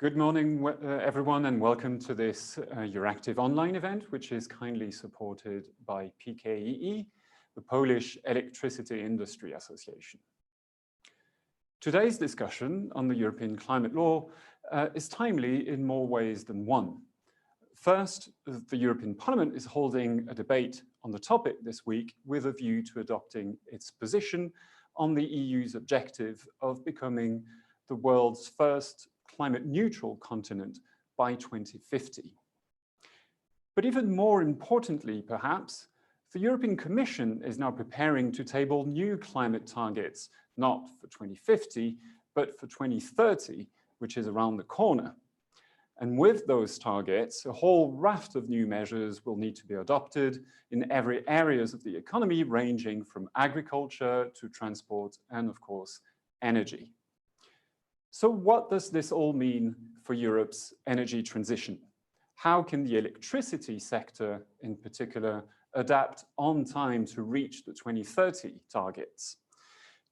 Good morning, everyone, and welcome to this Euractiv online event, which is kindly supported by PKEE, the Polish Electricity Industry Association. Today's discussion on the European climate law is timely in more ways than one. First, the European Parliament is holding a debate on the topic this week with a view to adopting its position on the EU's objective of becoming the world's first climate neutral continent by 2050. But even more importantly, perhaps, the European Commission is now preparing to table new climate targets, not for 2050, but for 2030, which is around the corner. And with those targets, a whole raft of new measures will need to be adopted in every areas of the economy, ranging from agriculture to transport and, of course, energy. So what does this all mean for Europe's energy transition? How can the electricity sector, in particular, adapt on time to reach the 2030 targets?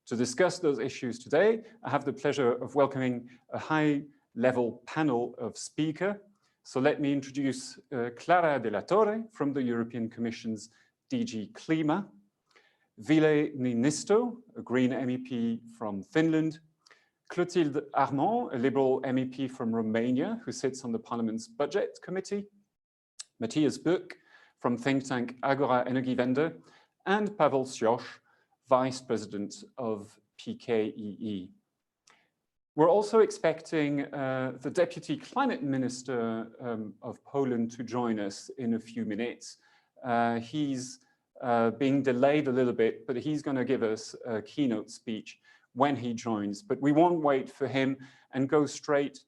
To discuss those issues today, I have the pleasure of welcoming a high-level panel of speakers. So let me introduce Clara Della Torre from the European Commission's DG Klima, Ville Niinisto, a Green MEP from Finland, Clotilde Armand, a Liberal MEP from Romania, who sits on the Parliament's Budget Committee, Matthias Buck from think tank Agora Energiewende, and Paweł Siosz, Vice President of PKEE. We're also expecting the Deputy Climate Minister of Poland to join us in a few minutes. He's being delayed a little bit, but he's going to give us a keynote speech when he joins, but we won't wait for him and go straight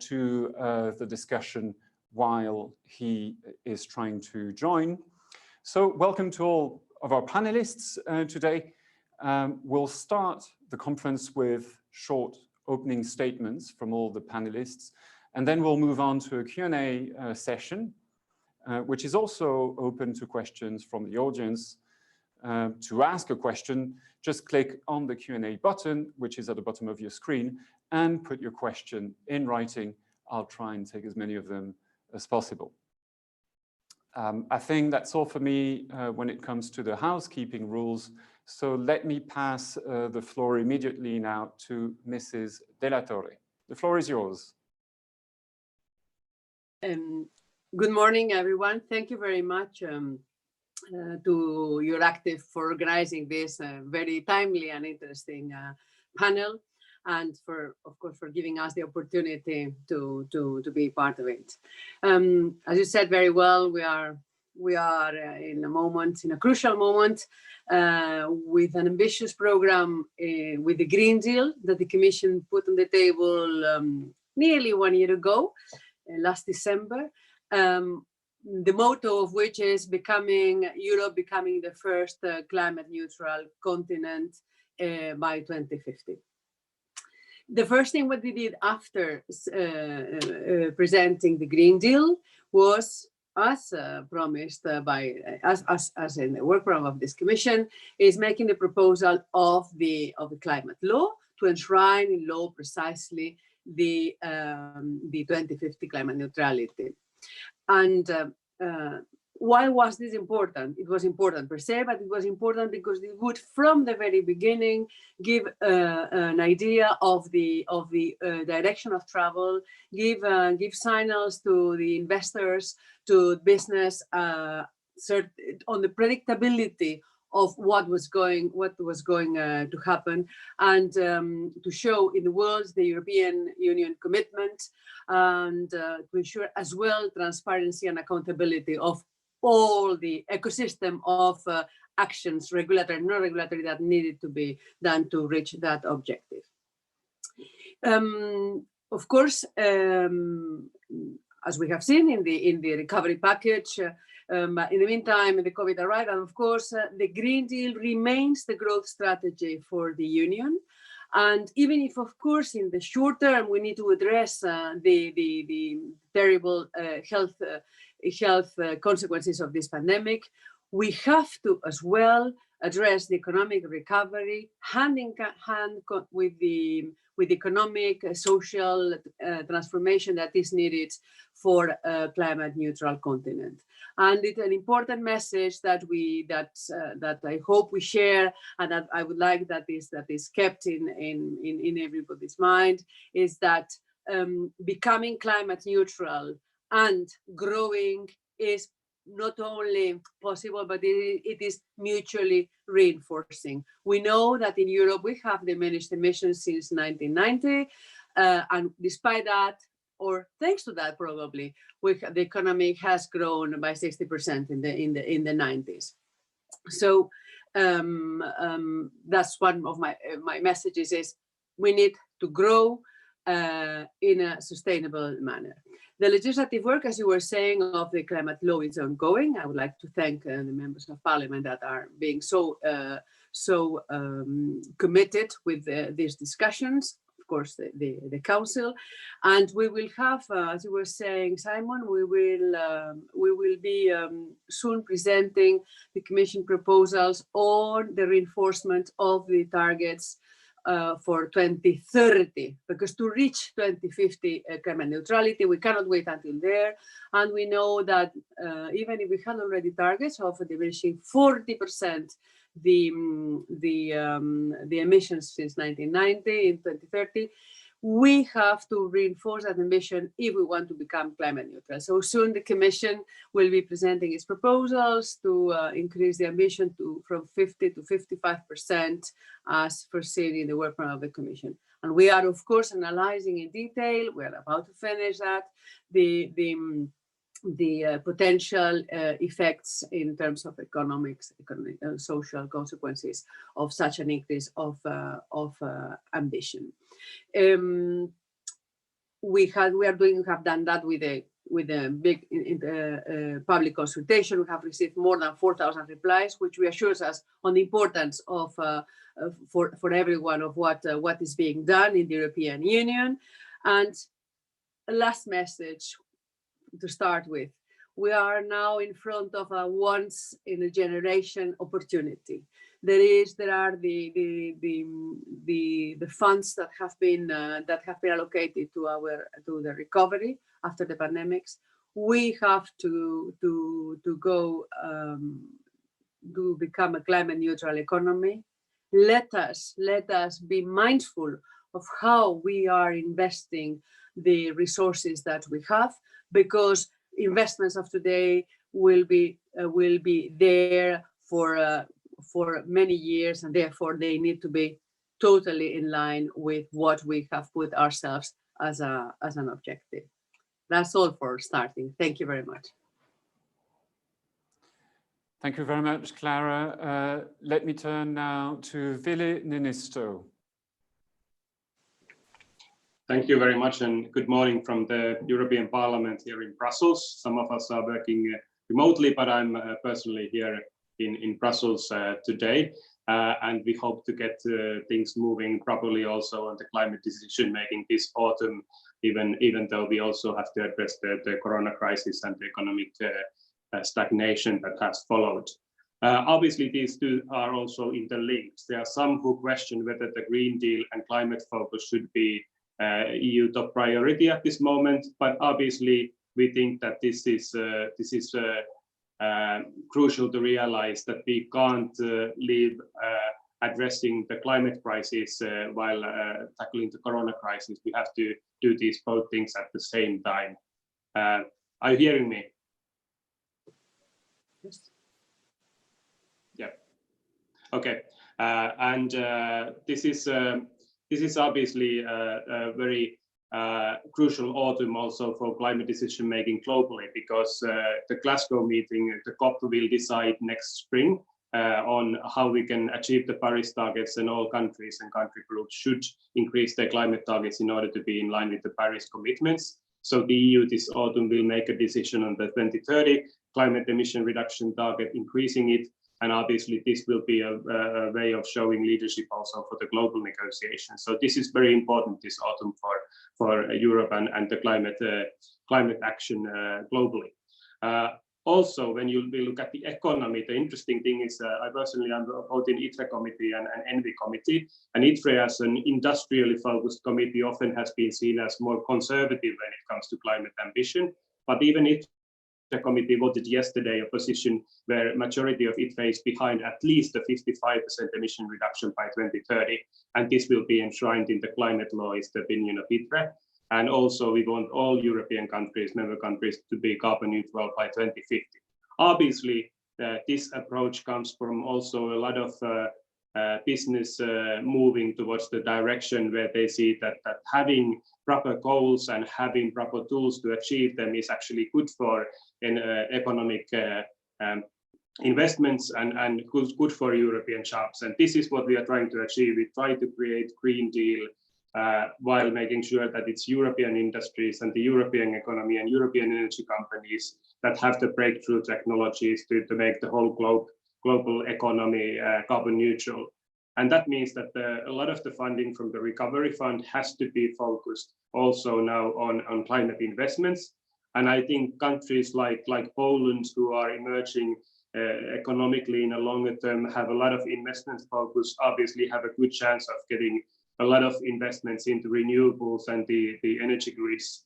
to the discussion while he is trying to join. So welcome to all of our panelists today. We'll start the conference with short opening statements from all the panelists, and then we'll move on to a Q&A session, which is also open to questions from the audience. To ask a question, just click on the Q&A button, which is at the bottom of your screen, and put your question in writing. I'll try and take as many of them as possible. I think that's all for me when it comes to the housekeeping rules. So let me pass the floor immediately now to Mrs. Della Torre. The floor is yours. Good morning, everyone. Thank you very much to Euractiv for organizing this very timely and interesting panel, and of course, for giving us the opportunity to be part of it. As you said very well, we are in a crucial moment with an ambitious program with the Green Deal that the Commission put on the table nearly 1 year ago, last December. The motto of which is Europe becoming the first climate neutral continent by 2050. The first thing what we did after presenting the Green Deal was, as promised as in the work program of this Commission, is making the proposal of the climate law to enshrine in law precisely the 2050 climate neutrality. And why was this important? It was important per se, but it was important because it would, from the very beginning, give an idea of the direction of travel, give signals to the investors, to business, on the predictability of what was going to happen, and to show in the world the European Union commitment, and to ensure as well transparency and accountability of all the ecosystem of actions, regulatory and non-regulatory, that needed to be done to reach that objective. Of course, as we have seen in the recovery package, in the meantime, the COVID arrived, and of course, the Green Deal remains the growth strategy for the Union. And even if, of course, in the short term, we need to address the terrible health consequences of this pandemic, we have to as well address the economic recovery hand in hand with the economic, social transformation that is needed for a climate neutral continent. And it's an important message that that I hope we share, and that I would like that is kept in everybody's mind, is that becoming climate neutral and growing is not only possible, but it is mutually reinforcing. We know that in Europe we have diminished emissions since 1990, and despite that, or thanks to that, probably the economy has grown by 60% in the 90s. So that's one of my messages: is we need to grow in a sustainable manner. The legislative work, as you were saying, of the climate law is ongoing. I would like to thank the members of parliament that are being so committed with these discussions. Of course, the council, and we will have, as you were saying, Simon, we will be soon presenting the Commission proposals on the reinforcement of the targets for 2030, because to reach 2050 climate neutrality, we cannot wait until there. And we know that even if we had already targets of diminishing 40% the emissions since 1990 in 2030, we have to reinforce that ambition if we want to become climate neutral. So soon the Commission will be presenting its proposals to increase the ambition from 50 to 55% as foreseen in the work plan of the Commission. And we are, of course, analyzing in detail, we're about to finish that, the potential effects in terms of economic and social consequences of such an increase of ambition. We have done that with a big public consultation. We have received more than 4,000 replies, which reassures us on the importance of for everyone of what is being done in the European Union. And a last message to start with: we are now in front of a once in a generation opportunity. There are the funds that have been allocated to the recovery after the pandemics. We have to go to become a climate neutral economy. Let us be mindful of how we are investing the resources that we have, because investments of today will be there for many years, and therefore they need to be totally in line with what we have put ourselves as an objective. That's all for starting. Thank you very much. Thank you very much, Clara. Let me turn now to Ville Niinisto. Thank you very much, and good morning from the European Parliament here in Brussels. Some of us are working remotely, but I'm personally here in Brussels today, and we hope to get things moving properly also on the climate decision making this autumn, even though we also have to address the corona crisis and the economic stagnation that has followed. Obviously, these two are also interlinked. There are some who question whether the Green Deal and climate focus should be EU top priority at this moment, but obviously we think that this is crucial to realize that we can't leave addressing the climate crisis while tackling the corona crisis. We have to do these both things at the same time. Are you hearing me? Yes. Yeah. Okay. And this is obviously a very crucial autumn also for climate decision making globally, because the Glasgow meeting, the COP, will decide next spring on how we can achieve the Paris targets, and all countries and country groups should increase their climate targets in order to be in line with the Paris commitments. So the EU this autumn will make a decision on the 2030 climate emission reduction target, increasing it. And obviously this will be a way of showing leadership also for the global negotiations. So this is very important this autumn for Europe and the climate action globally. Also, when you look at the economy, the interesting thing is I personally am both in ITRE committee and ENVI committee, and ITRE as an industrially focused committee often has been seen as more conservative when it comes to climate ambition. But even if the committee voted yesterday a position where majority of ITRE is behind at least a 55% emission reduction by 2030, and this will be enshrined in the climate law, is the opinion of ITRE. And also we want all European countries, member countries, to be carbon neutral by 2050. Obviously, this approach comes from also a lot of business moving towards the direction where they see that having proper goals and having proper tools to achieve them is actually good for economic investments and good for European jobs. And this is what we are trying to achieve. We try to create Green Deal while making sure that it's European industries and the European economy and European energy companies that have the breakthrough technologies to make the whole global economy carbon neutral. And that means that a lot of the funding from the Recovery Fund has to be focused also now on climate investments. And I think countries like Poland, who are emerging economically in a longer term, have a lot of investment focus, obviously have a good chance of getting a lot of investments into renewables and the energy grids,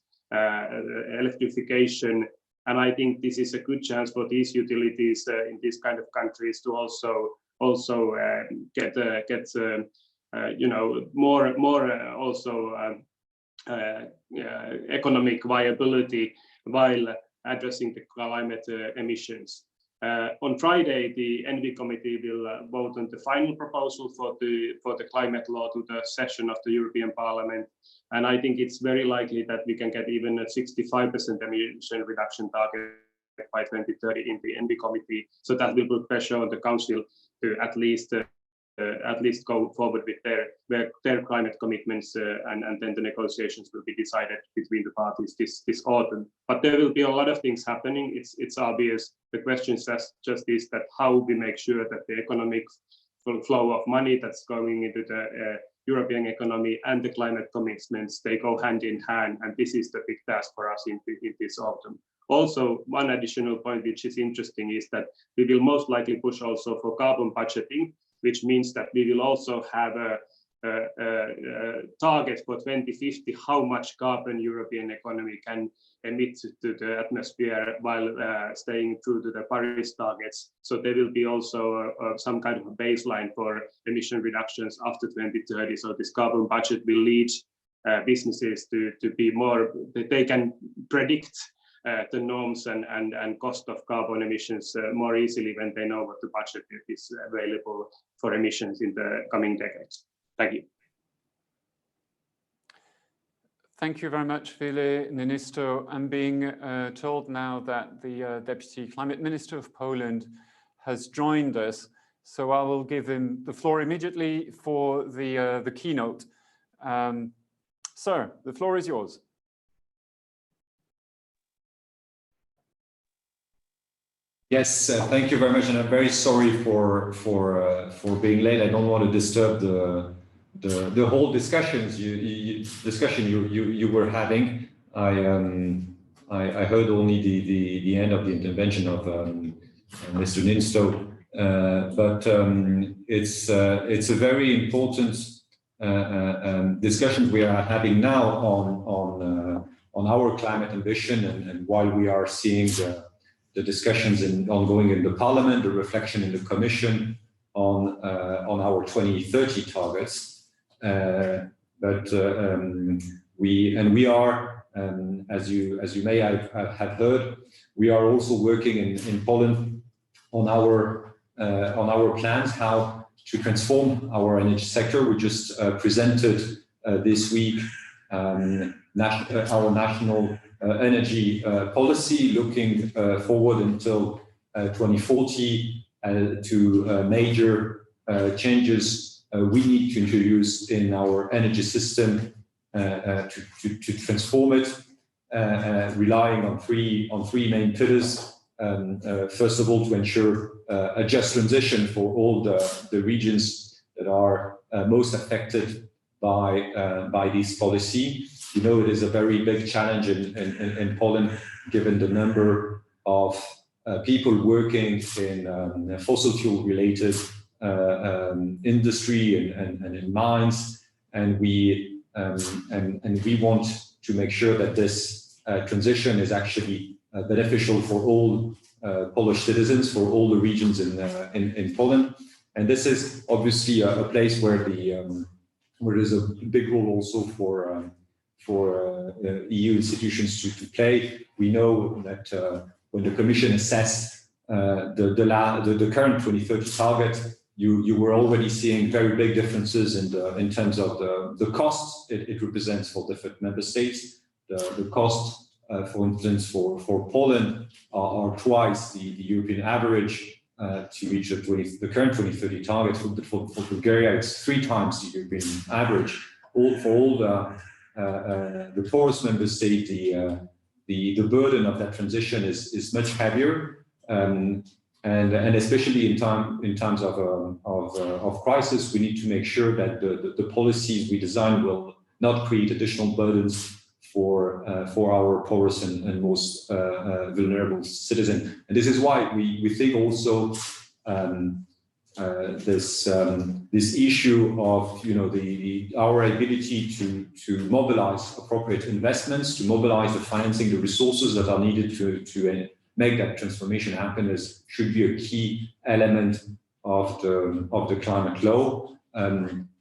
electrification. And I think this is a good chance for these utilities in these kind of countries to also get you know, more also economic viability while addressing the climate emissions. On Friday, the ENVI committee will vote on the final proposal for the climate law to the session of the European Parliament, and I think it's very likely that we can get even a 65% emission reduction target by 2030 in the ENVI committee. So that will put pressure on the Council to at least go forward with their climate commitments, and then the negotiations will be decided between the parties this autumn. But there will be a lot of things happening. It's obvious. The question is just is that how we make sure that the economic flow of money that's going into the European economy and the climate commitments, they go hand in hand, and this is the big task for us in this autumn. Also, one additional point which is interesting is that we will most likely push also for carbon budgeting, which means that we will also have a target for 2050, how much carbon European economy can emit to the atmosphere while staying true to the Paris targets. So there will be also some kind of a baseline for emission reductions after 2030. So this carbon budget will lead businesses to be more, they can predict the norms and cost of carbon emissions more easily when they know what the budget is available for emissions in the coming decades. Thank you. Thank you very much, Ville Niinisto. I'm being told now that the Deputy Climate Minister of Poland has joined us, so I will give him the floor immediately for the keynote. Sir, the floor is yours. Yes, thank you very much, and I'm very sorry for being late. I don't want to disturb the whole discussion you were having. I heard only the end of the intervention of Mr. Niinisto, but it's a very important discussion we are having now on our climate ambition, and while we are seeing the discussions ongoing in the Parliament, the reflection in the Commission on our 2030 targets. We are, as you may have heard, we are also working in Poland on our plans how to transform our energy sector. We just presented this week our national energy policy, looking forward until 2040 to major changes we need to introduce in our energy system to transform it, relying on three main pillars. First of all, to ensure a just transition for all the regions that are most affected by this policy. You know, it is a very big challenge in Poland, given the number of people working in fossil fuel related industry and in mines, and we want to make sure that this transition is actually beneficial for all Polish citizens, for all the regions in Poland. And this is obviously a place where where there's a big role also for EU institutions to play. We know that when the Commission assessed the current 2030 target, you were already seeing very big differences in terms of the costs it represents for different member states. The cost, for instance, for Poland are twice the European average to reach the current 2030 target. For Bulgaria, it's 3 times the European average. For all the poorest member state, the burden of that transition is much heavier, and especially in times of crisis, we need to make sure that the policies we design will not create additional burdens for our poorest and most vulnerable citizens. And this is why we think also this issue of our ability to mobilize appropriate investments, to mobilize the financing, the resources that are needed to make that transformation happen should be a key element of the climate law.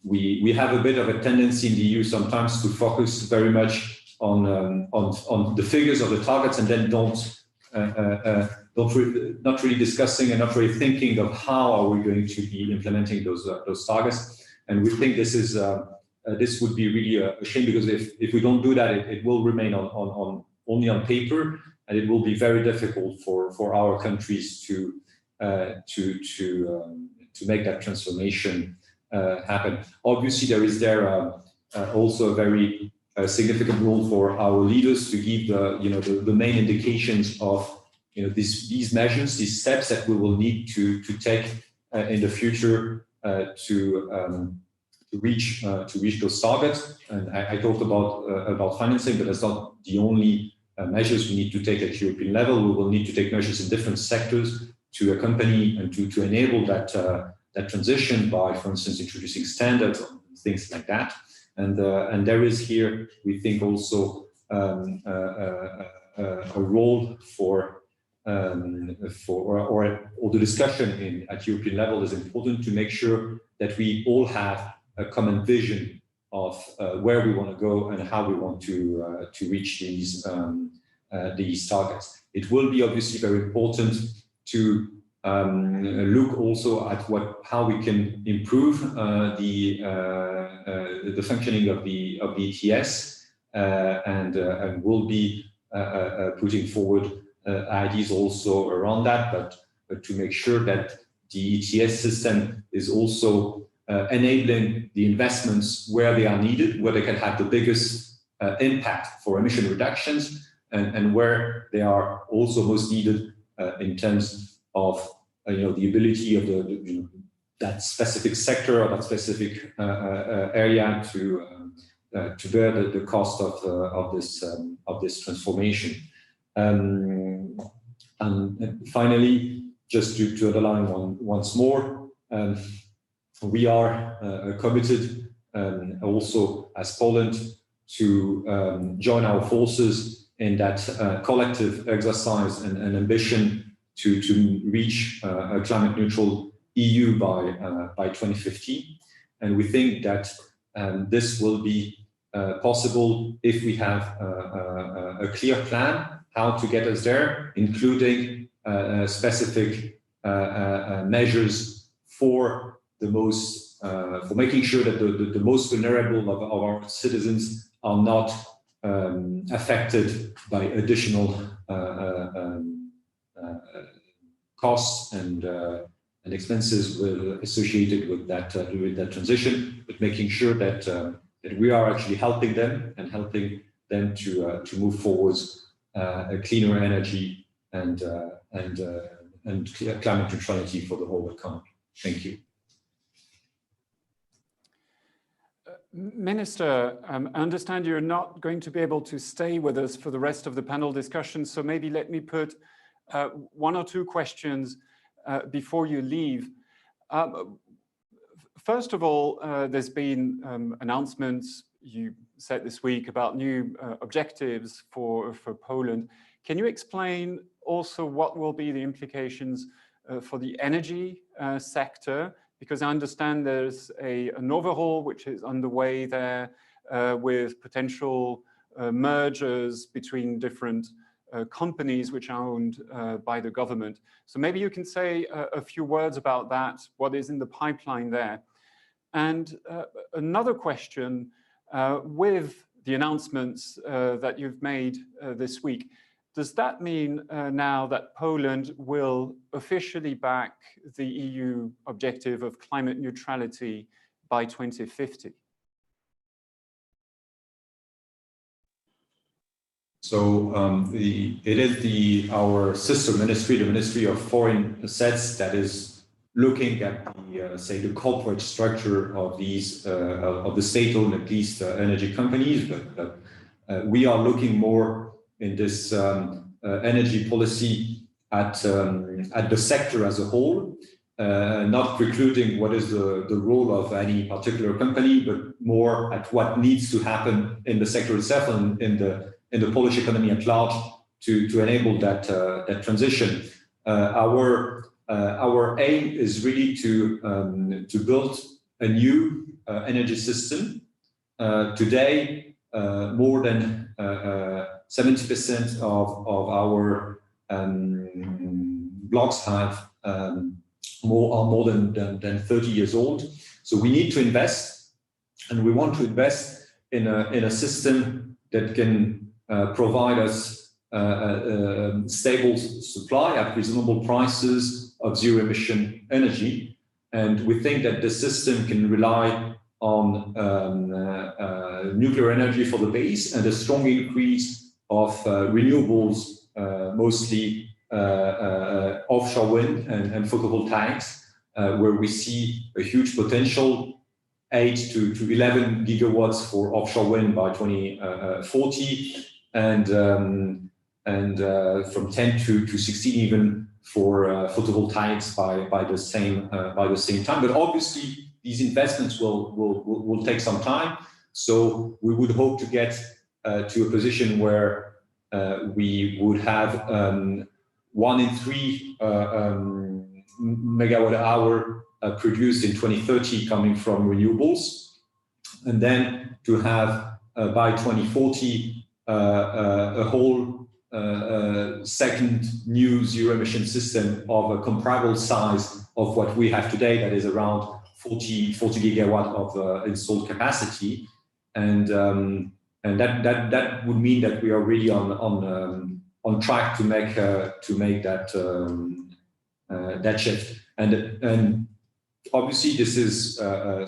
We have a bit of a tendency in the EU sometimes to focus very much on the figures of the targets and then not really discussing and not really thinking of how are we going to be implementing those targets. And we think this would be really a shame, because if we don't do that, it will remain only on paper, and it will be very difficult for our countries to make that transformation happen. Obviously, there is also a very significant role for our leaders to give the main indications of these measures, these steps that we will need to take in the future to reach those targets. And I talked about financing, but that's not the only measures we need to take at European level. We will need to take measures in different sectors to accompany and to enable that transition by, for instance, introducing standards, things like that. And there is here, we think, also a role for the discussion at European level is important to make sure that we all have a common vision of where we want to go and how we want to reach these targets. It will be obviously very important to look also at how we can improve the functioning of the ETS, and we'll be putting forward ideas also around that, but to make sure that the ETS system is also enabling the investments where they are needed, where they can have the biggest impact for emission reductions, and where they are also most needed in terms of the ability of that specific sector or that specific area to bear the cost of this transformation. And finally, just to underline once more, we are committed also as Poland to join our forces in that collective exercise and ambition to reach a climate neutral EU by 2050. And we think that this will be possible if we have a clear plan how to get us there, including specific measures for making sure that the most vulnerable of our citizens are not affected by additional costs and expenses associated with that transition, but making sure that we are actually helping them to move forwards a cleaner energy and climate neutrality for the whole economy. Thank you. Minister, I understand you're not going to be able to stay with us for the rest of the panel discussion, so maybe let me put one or two questions before you leave. First of all, there's been announcements, you said this week, about new objectives for Poland. Can you explain also what will be the implications for the energy sector? Because I understand there's an overhaul which is underway there with potential mergers between different companies which are owned by the government. So maybe you can say a few words about that, what is in the pipeline there. And another question, with the announcements that you've made this week, does that mean now that Poland will officially back the EU objective of climate neutrality by 2050? So it is our sister ministry, the Ministry of Foreign Assets, that is looking at the say the corporate structure of these of the state-owned, at least energy companies. But we are looking more in this energy policy at the sector as a whole, not precluding what is the role of any particular company, but more at what needs to happen in the sector itself and in the Polish economy at large to enable that transition. Our aim is really to build a new energy system. Today, more than 70% of our blocks have are more than 30 years old. So we need to invest, and we want to invest in a system that can provide us stable supply at reasonable prices of zero-emission energy. And we think that the system can rely on nuclear energy for the base and a strong increase of renewables, mostly offshore wind and photovoltaics, where we see a huge potential, 8 to 11 gigawatts for offshore wind by 2040, and from 10 to 16 even for photovoltaics by the same time. But obviously, these investments will take some time. So we would hope to get to a position where we would have 1 in 3 megawatt hour produced in 2030 coming from renewables, and then to have by 2040 a whole second new zero-emission system of a comparable size of what we have today, that is around 40 gigawatt of installed capacity, and that would mean that we are really on track to make that that shift. And obviously, this is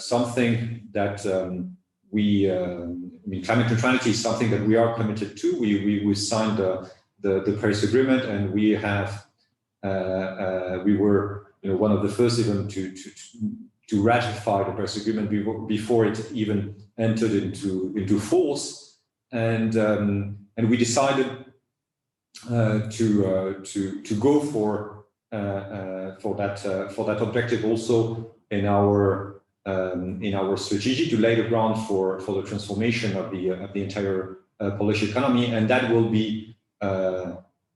something that I mean, climate neutrality is something that we are committed to. We signed the Paris Agreement, and we have we were one of the first even to ratify the Paris Agreement before it even entered into force, and we decided to go for that objective also in our strategy, to lay the ground for the transformation of the entire Polish economy, and that will be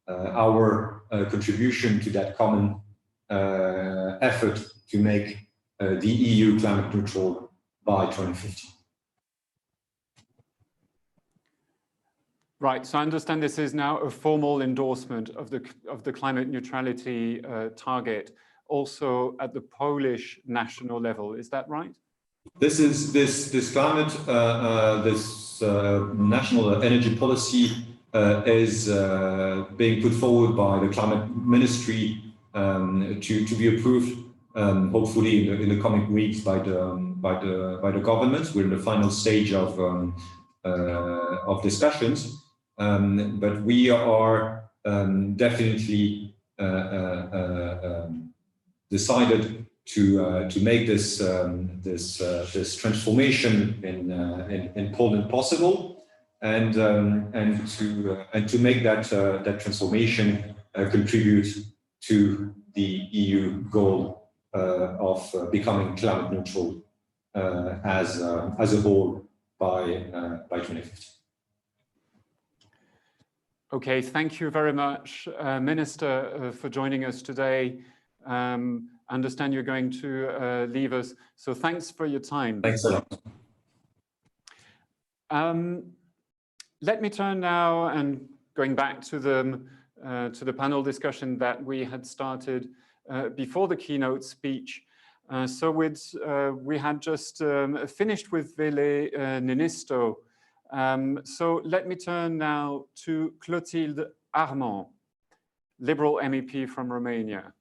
our contribution to that common effort to make the EU climate neutral by 2050. Right. So I understand this is now a formal endorsement of the climate neutrality target, also at the Polish national level. Is that right? This climate, this national energy policy is being put forward by the climate ministry to be approved, hopefully in the coming weeks by the government. We're in the final stage of discussions, but we are definitely decided to make this transformation in Poland possible, and to make that transformation contribute to the EU goal of becoming climate neutral as a whole by 2050. Okay, thank you very much, Minister, for joining us today. I understand you're going to leave us, so thanks for your time. Thanks a lot. Let me turn now, and going back to the panel discussion that we had started before the keynote speech. We had just finished with Vele Ninisto. So let me turn now to Clotilde Armand, Liberal MEP from Romania.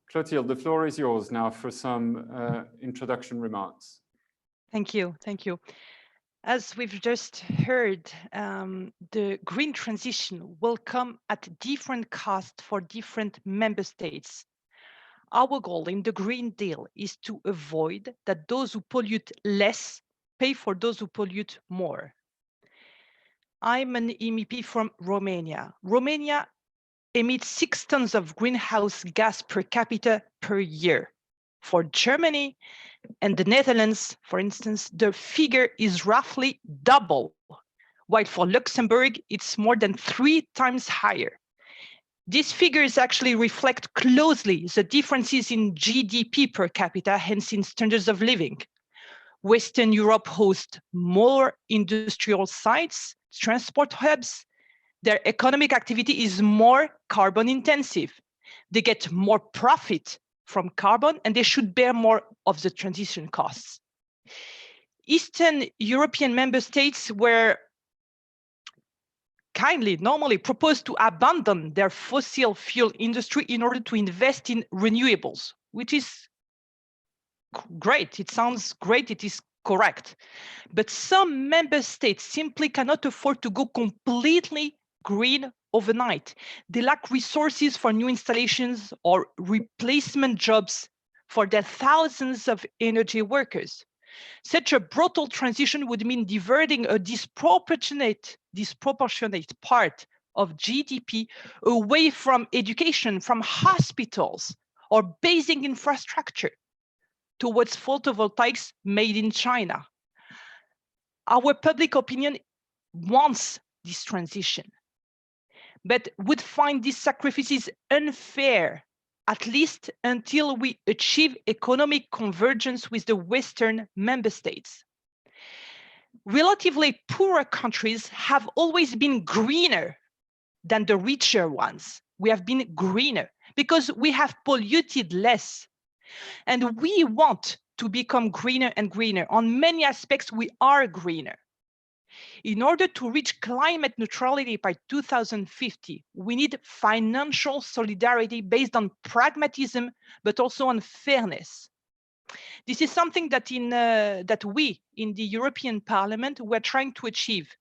Clotilde, the floor is yours now for some introduction remarks. Thank you. Thank you. As we've just heard, the green transition will come at different costs for different member states. Our goal in the Green Deal is to avoid that those who pollute less pay for those who pollute more. I'm an MEP from Romania. Romania emits 6 tons of greenhouse gas per capita per year. For Germany and the Netherlands, for instance, the figure is roughly double, while for Luxembourg, it's more than 3 times higher. These figures actually reflect closely the differences in GDP per capita, hence in standards of living. Western Europe hosts more industrial sites, transport hubs. Their economic activity is more carbon intensive. They get more profit from carbon, and they should bear more of the transition costs. Eastern European member states were normally proposed to abandon their fossil fuel industry in order to invest in renewables, which is great. It sounds great. It is correct. But some member states simply cannot afford to go completely green overnight. They lack resources for new installations or replacement jobs for their thousands of energy workers. Such a brutal transition would mean diverting a disproportionate part of GDP away from education, from hospitals, or basic infrastructure towards photovoltaics made in China. Our public opinion wants this transition, but would find these sacrifices unfair, at least until we achieve economic convergence with the Western member states. Relatively poorer countries have always been greener than the richer ones. We have been greener because we have polluted less. And we want to become greener and greener. On many aspects, we are greener. In order to reach climate neutrality by 2050, we need financial solidarity based on pragmatism, but also on fairness. This is something that that we in the European Parliament were trying to achieve,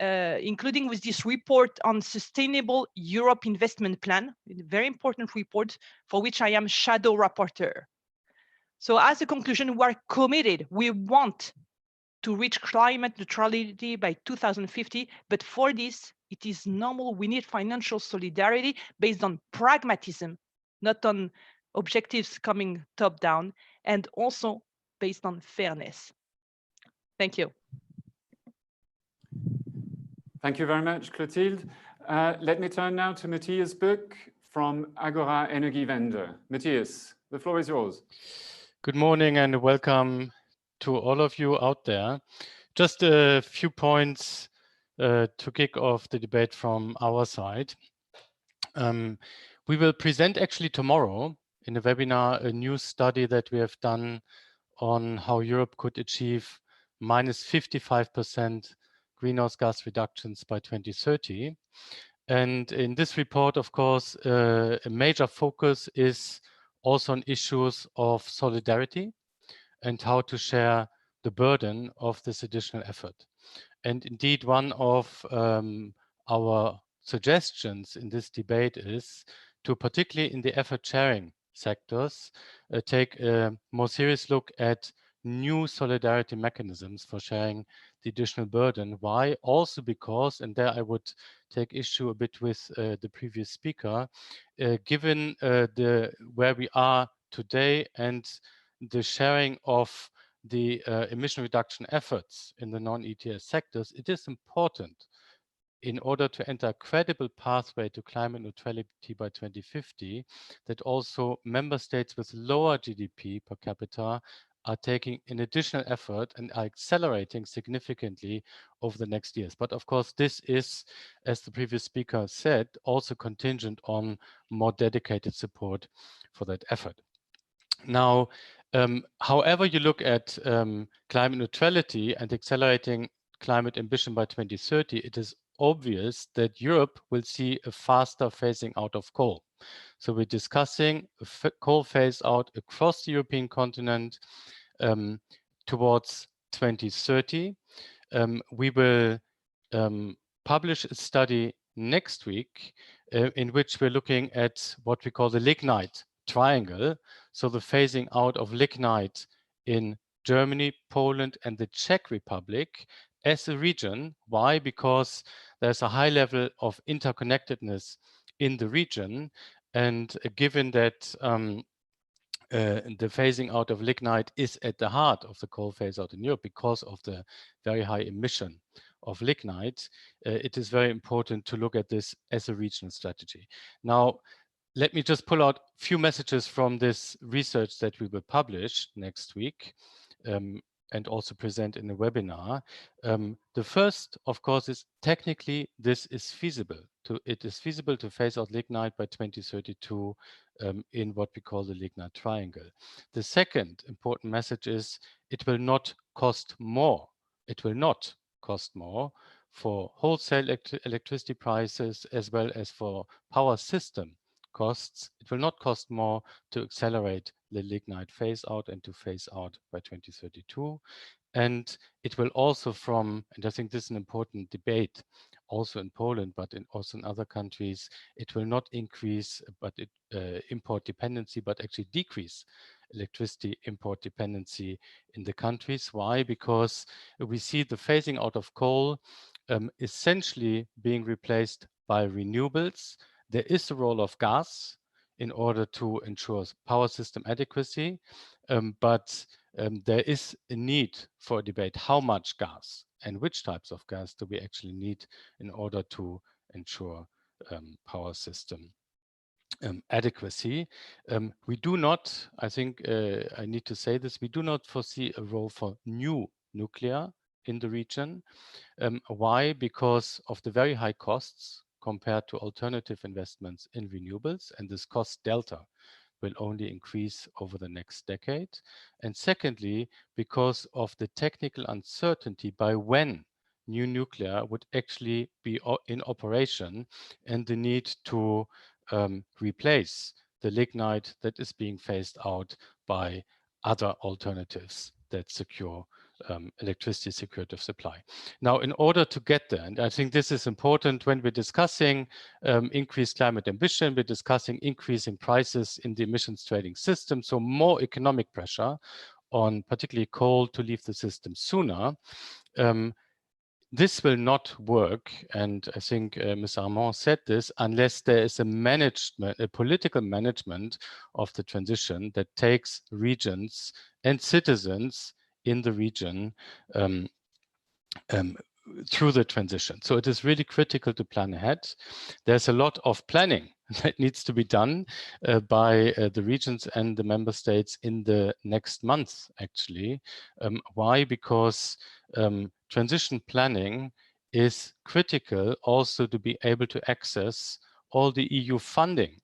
including with this report on Sustainable Europe Investment Plan, a very important report for which I am shadow rapporteur. So as a conclusion, we are committed. We want to reach climate neutrality by 2050, but for this, it is normal. We need financial solidarity based on pragmatism, not on objectives coming top down, and also based on fairness. Thank you. Thank you very much, Clotilde. Let me turn now to Matthias Böck from Agora Energiewende. Matthias, the floor is yours. Good morning and welcome to all of you out there. Just a few points to kick off the debate from our side. We will present actually tomorrow in a webinar a new study that we have done on how Europe could achieve minus 55% greenhouse gas reductions by 2030. And in this report, of course, a major focus is also on issues of solidarity and how to share the burden of this additional effort. And indeed, one of our suggestions in this debate is to, particularly in the effort sharing sectors, take a more serious look at new solidarity mechanisms for sharing the additional burden. Why? Also because, and there I would take issue a bit with the previous speaker, given where we are today and the sharing of the emission reduction efforts in the non-ETS sectors, it is important in order to enter a credible pathway to climate neutrality by 2050, that also member states with lower GDP per capita are taking an additional effort and are accelerating significantly over the next years. But of course, this is, as the previous speaker said, also contingent on more dedicated support for that effort. Now, however you look at climate neutrality and accelerating climate ambition by 2030, it is obvious that Europe will see a faster phasing out of coal. So we're discussing a coal phase out across the European continent towards 2030. We will publish a study next week in which we're looking at what we call the lignite triangle. So the phasing out of lignite in Germany, Poland, and the Czech Republic as a region. Why? Because there's a high level of interconnectedness in the region. And given that the phasing out of lignite is at the heart of the coal phase out in Europe because of the very high emission of lignite, it is very important to look at this as a regional strategy. Now, let me just pull out a few messages from this research that we will publish next week and also present in the webinar. The first, of course, is technically this is feasible. It is feasible to phase out lignite by 2032 in what we call the lignite triangle. The second important message is it will not cost more. It will not cost more for wholesale electricity prices as well as for power system costs. It will not cost more to accelerate the lignite phase out and to phase out by 2032. And it will also and I think this is an important debate also in Poland, but also in other countries, it will not increase import dependency, but actually decrease electricity import dependency in the countries. Why? Because we see the phasing out of coal essentially being replaced by renewables. There is a role of gas in order to ensure power system adequacy, but there is a need for a debate how much gas and which types of gas do we actually need in order to ensure power system adequacy. We do not, I think I need to say this, we do not foresee a role for new nuclear in the region. Why? Because of the very high costs compared to alternative investments in renewables, and this cost delta will only increase over the next decade. And secondly, because of the technical uncertainty by when new nuclear would actually be in operation and the need to replace the lignite that is being phased out by other alternatives that secure electricity security of supply. Now, in order to get there, and I think this is important when we're discussing increased climate ambition, we're discussing increasing prices in the emissions trading system, so more economic pressure on particularly coal to leave the system sooner. This will not work, and I think Ms. Armand said this, unless there is a political management of the transition that takes regions and citizens in the region through the transition. So it is really critical to plan ahead. There's a lot of planning that needs to be done by the regions and the member states in the next month, actually. Why? Because transition planning is critical also to be able to access all the EU funding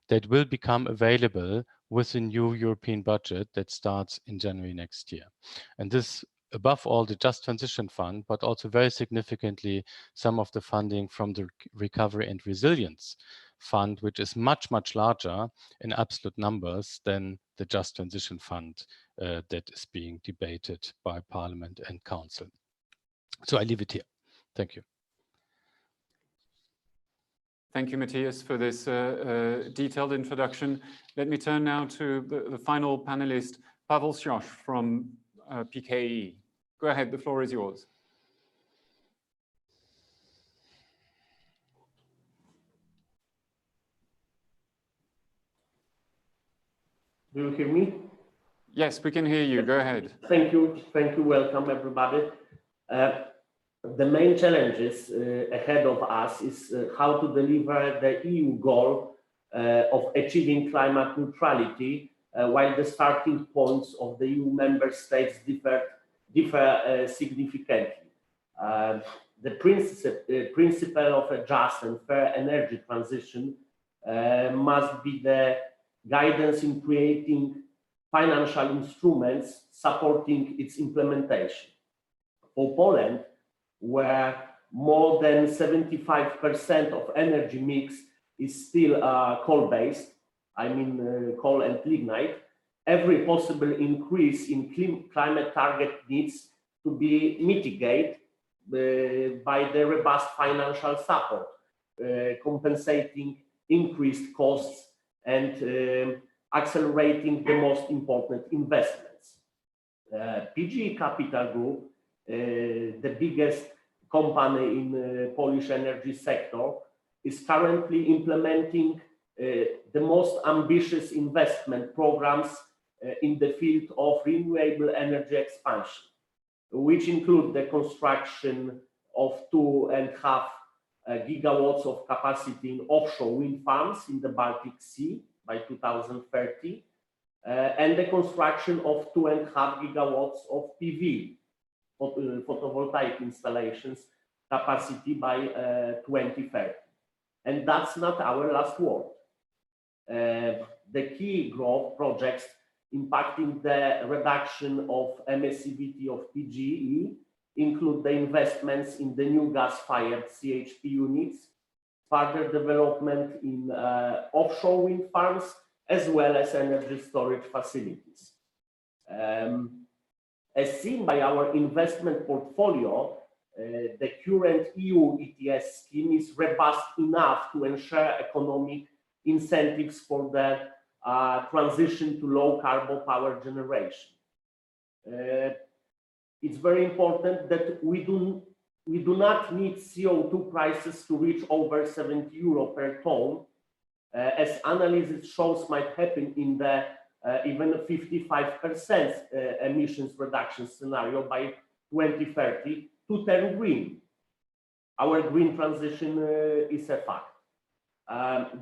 that will become available with the new European budget that starts in January next year. And this, above all, the Just Transition Fund, but also very significantly some of the funding from the Recovery and Resilience Fund, which is much, much larger in absolute numbers than the Just Transition Fund that is being debated by Parliament and Council. So I leave it here. Thank you. Thank you, Matthias, for this detailed introduction. Let me turn now to the final panelist, Pavel Siosz from PKE. Go ahead, the floor is yours. Do you hear me? Yes, we can hear you. Go ahead. Thank you. Thank you. Welcome, everybody. The main challenges ahead of us is how to deliver the EU goal of achieving climate neutrality while the starting points of the EU member states differ significantly. The principle of a just and fair energy transition must be the guidance in creating financial instruments supporting its implementation. For Poland, where more than 75% of energy mix is still coal-based, I mean coal and lignite, every possible increase in climate target needs to be mitigated by the robust financial support, compensating increased costs and accelerating the most important investments. PGE Capital Group, the biggest company in the Polish energy sector, is currently implementing the most ambitious investment programs in the field of renewable energy expansion, which include the construction of 2.5 gigawatts of capacity in offshore wind farms in the Baltic Sea by 2030, and the construction of 2.5 gigawatts of PV, photovoltaic installations capacity by 2030. And that's not our last word. The key growth projects impacting the reduction of emissivity of PGE include the investments in the new gas-fired CHP units, further development in offshore wind farms, as well as energy storage facilities. As seen by our investment portfolio, the current EU ETS scheme is robust enough to ensure economic incentives for the transition to low carbon power generation. It's very important that we do not need CO2 prices to reach over 70 euro per ton, as analysis shows might happen in the even a 55% emissions reduction scenario by 2030 to turn green. Our green transition is a fact.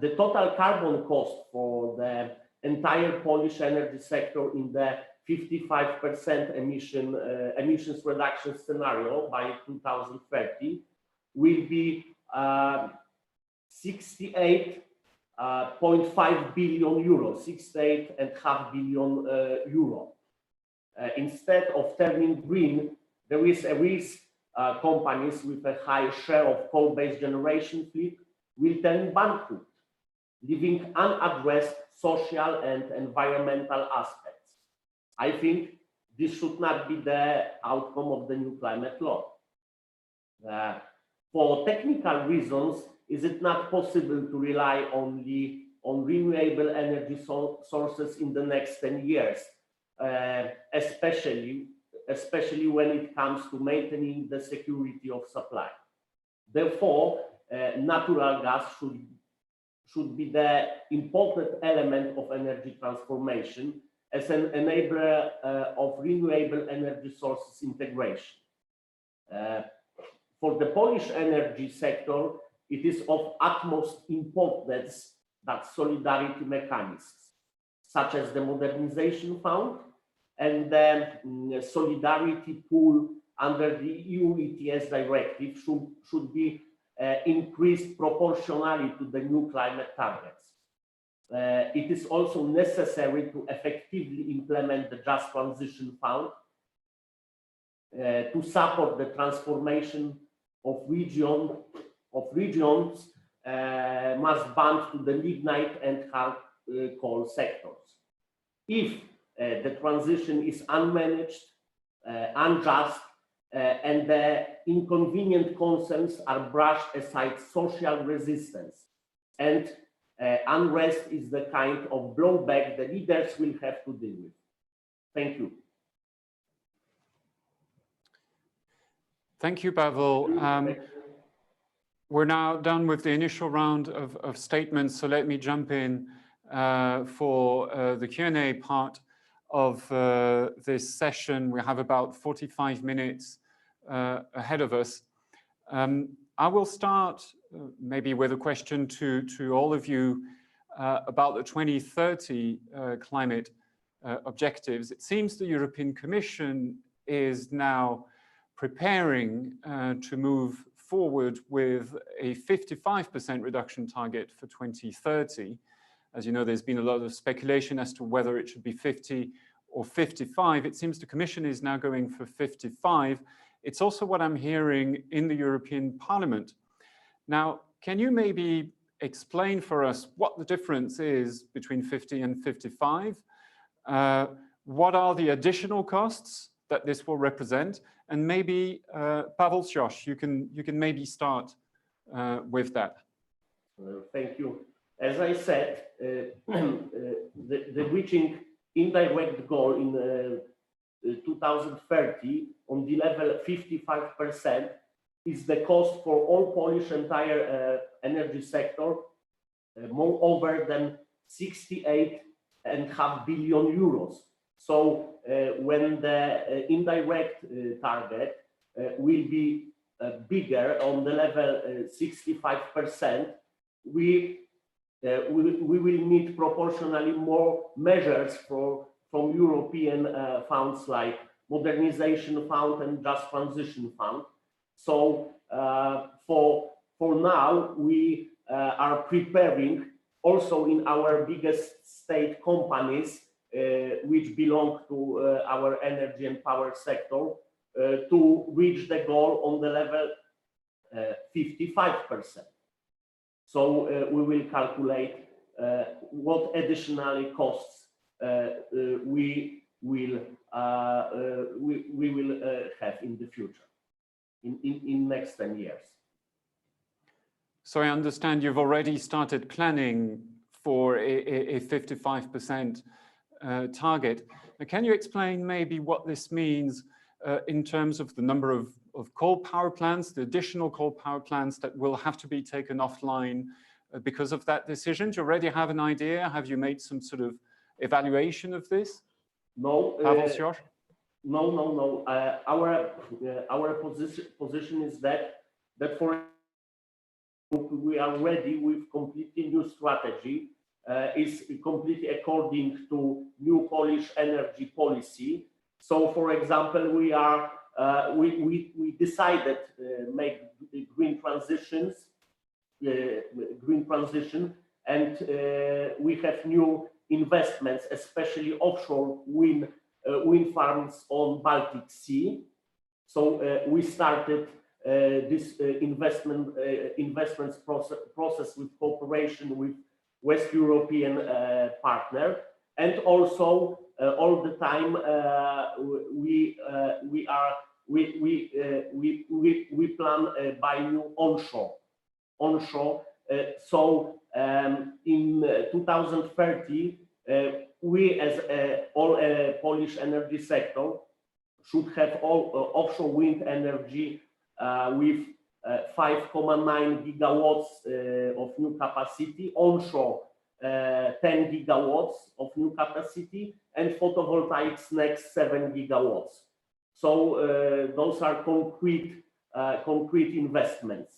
The total carbon cost for the entire Polish energy sector in the 55% emissions reduction scenario by 2030 will be 68.5 billion euro, 68.5 billion euro. Instead of turning green, there is a risk companies with a high share of coal-based generation fleet will turn bankrupt, leaving unaddressed social and environmental aspects. I think this should not be the outcome of the new climate law. For technical reasons, is it not possible to rely only on renewable energy sources in the next 10 years, especially when it comes to maintaining the security of supply? Therefore, natural gas should be the important element of energy transformation as an enabler of renewable energy sources integration. For the Polish energy sector, it is of utmost importance that solidarity mechanisms, such as the modernization fund and the solidarity pool under the EU ETS directive should be increased proportionally to the new climate targets. It is also necessary to effectively implement the Just Transition Fund to support the transformation of regions must bound to the lignite and hard coal sectors. If the transition is unmanaged, unjust, and the inconvenient concerns are brushed aside, social resistance and unrest is the kind of blowback the leaders will have to deal with. Thank you. Thank you, Pavel. We're now done with the initial round of statements, so let me jump in for the Q&A part of this session. We have about 45 minutes ahead of us. I will start maybe with a question to all of you about the 2030 climate objectives. It seems the European Commission is now preparing to move forward with a 55% reduction target for 2030. As you know, there's been a lot of speculation as to whether it should be 50 or 55. It seems the Commission is now going for 55. It's also what I'm hearing in the European Parliament. Now, can you maybe explain for us what the difference is between 50 and 55? What are the additional costs that this will represent? And maybe, Pavel Sjoš, you can maybe start with that. Thank you. As I said, the reaching indirect goal in 2030 on the level 55% is the cost for all Polish entire energy sector, more over than 68.5 billion euros. So when the indirect target will be bigger on the level 65%, we will need proportionally more measures from European funds like Modernization Fund and Just Transition Fund. So for now, we are preparing also in our biggest state companies, which belong to our energy and power sector, to reach the goal on the level 55%. So we will calculate what additionally costs we will have in the future, in next 10 years. So I understand you've already started planning for a 55% target. Now, can you explain maybe what this means in terms of the number of coal power plants, the additional coal power plants that will have to be taken offline because of that decision? Do you already have an idea? Have you made some sort of evaluation of this? No. Pavel Sjoš? No. Our position is that for we are ready with completely new strategy. Is completely according to new Polish energy policy. So, for example, we decided make green transition, and we have new investments, especially offshore wind farms on Baltic Sea. So we started this investments process with cooperation with West European partner, and also all the time we plan buy new onshore. So in 2030, we as all Polish energy sector should have all offshore wind energy with 5.9 gigawatts of new capacity, onshore 10 gigawatts of new capacity, and photovoltaics next 7 gigawatts. So those are concrete investments.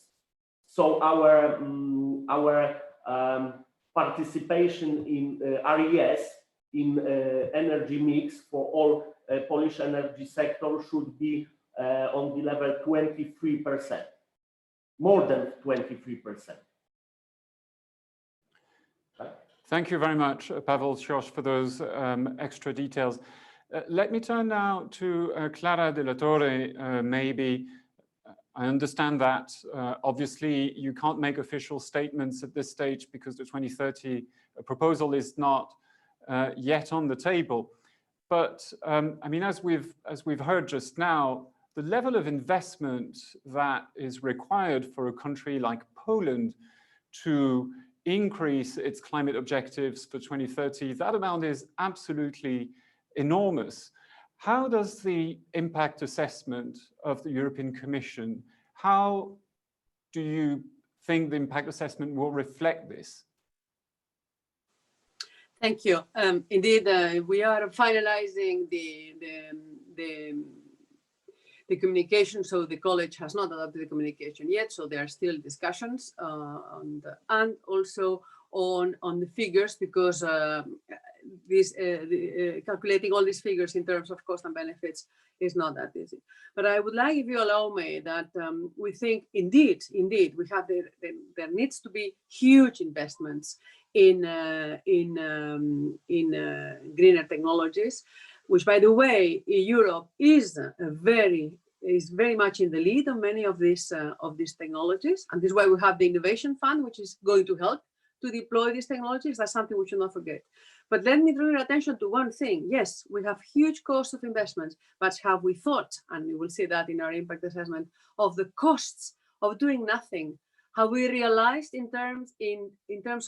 So our participation in RES in energy mix for all Polish energy sector should be on the level 23%, more than 23%. Thank you very much, Pavel Sjoš, for those extra details. Let me turn now to Clara de la Torre. Maybe I understand that obviously you can't make official statements at this stage because the 2030 proposal is not yet on the table. But I mean, as we've heard just now, the level of investment that is required for a country like Poland to increase its climate objectives for 2030, that amount is absolutely enormous. how does the impact assessment of the European Commission, how do you think the impact assessment will reflect this? Thank you. Indeed, we are finalizing the communication. So the college has not adopted the communication yet. So there are still discussions and also on the figures, because calculating all these figures in terms of cost and benefits is not that easy. But I would like, if you allow me, that we think indeed we have there needs to be huge investments in greener technologies, which, by the way, Europe is very much in the lead on many of these technologies, and this is why we have the Innovation Fund, which is going to help to deploy these technologies. That's something we should not forget. But let me draw your attention to one thing. Yes, we have huge costs of investments, but have we thought, and you will see that in our impact assessment, of the costs of doing nothing? Have we realized in terms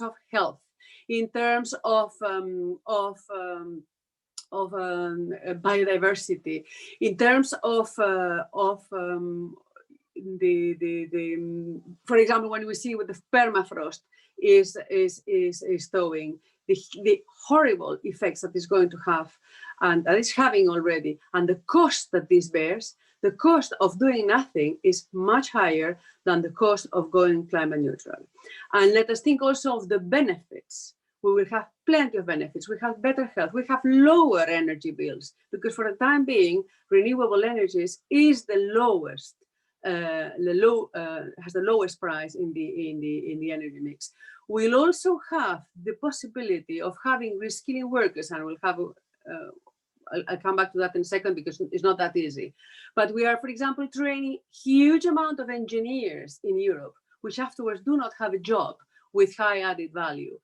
of health, in terms of biodiversity, in terms of for example, when we see what the permafrost is throwing, the horrible effects that is going to have, and that is having already, and the cost that this bears, the cost of doing nothing is much higher than the cost of going climate neutral. And let us think also of the benefits. We will have plenty of benefits. We have better health. We have lower energy bills, because for the time being, renewable energies is the lowest, has the lowest price in the energy mix. We'll also have the possibility of having reskilling workers, and we'll have. I'll come back to that in a second, because it's not that easy. But we are, for example, training huge amount of engineers in Europe, which afterwards do not have a job with high added value.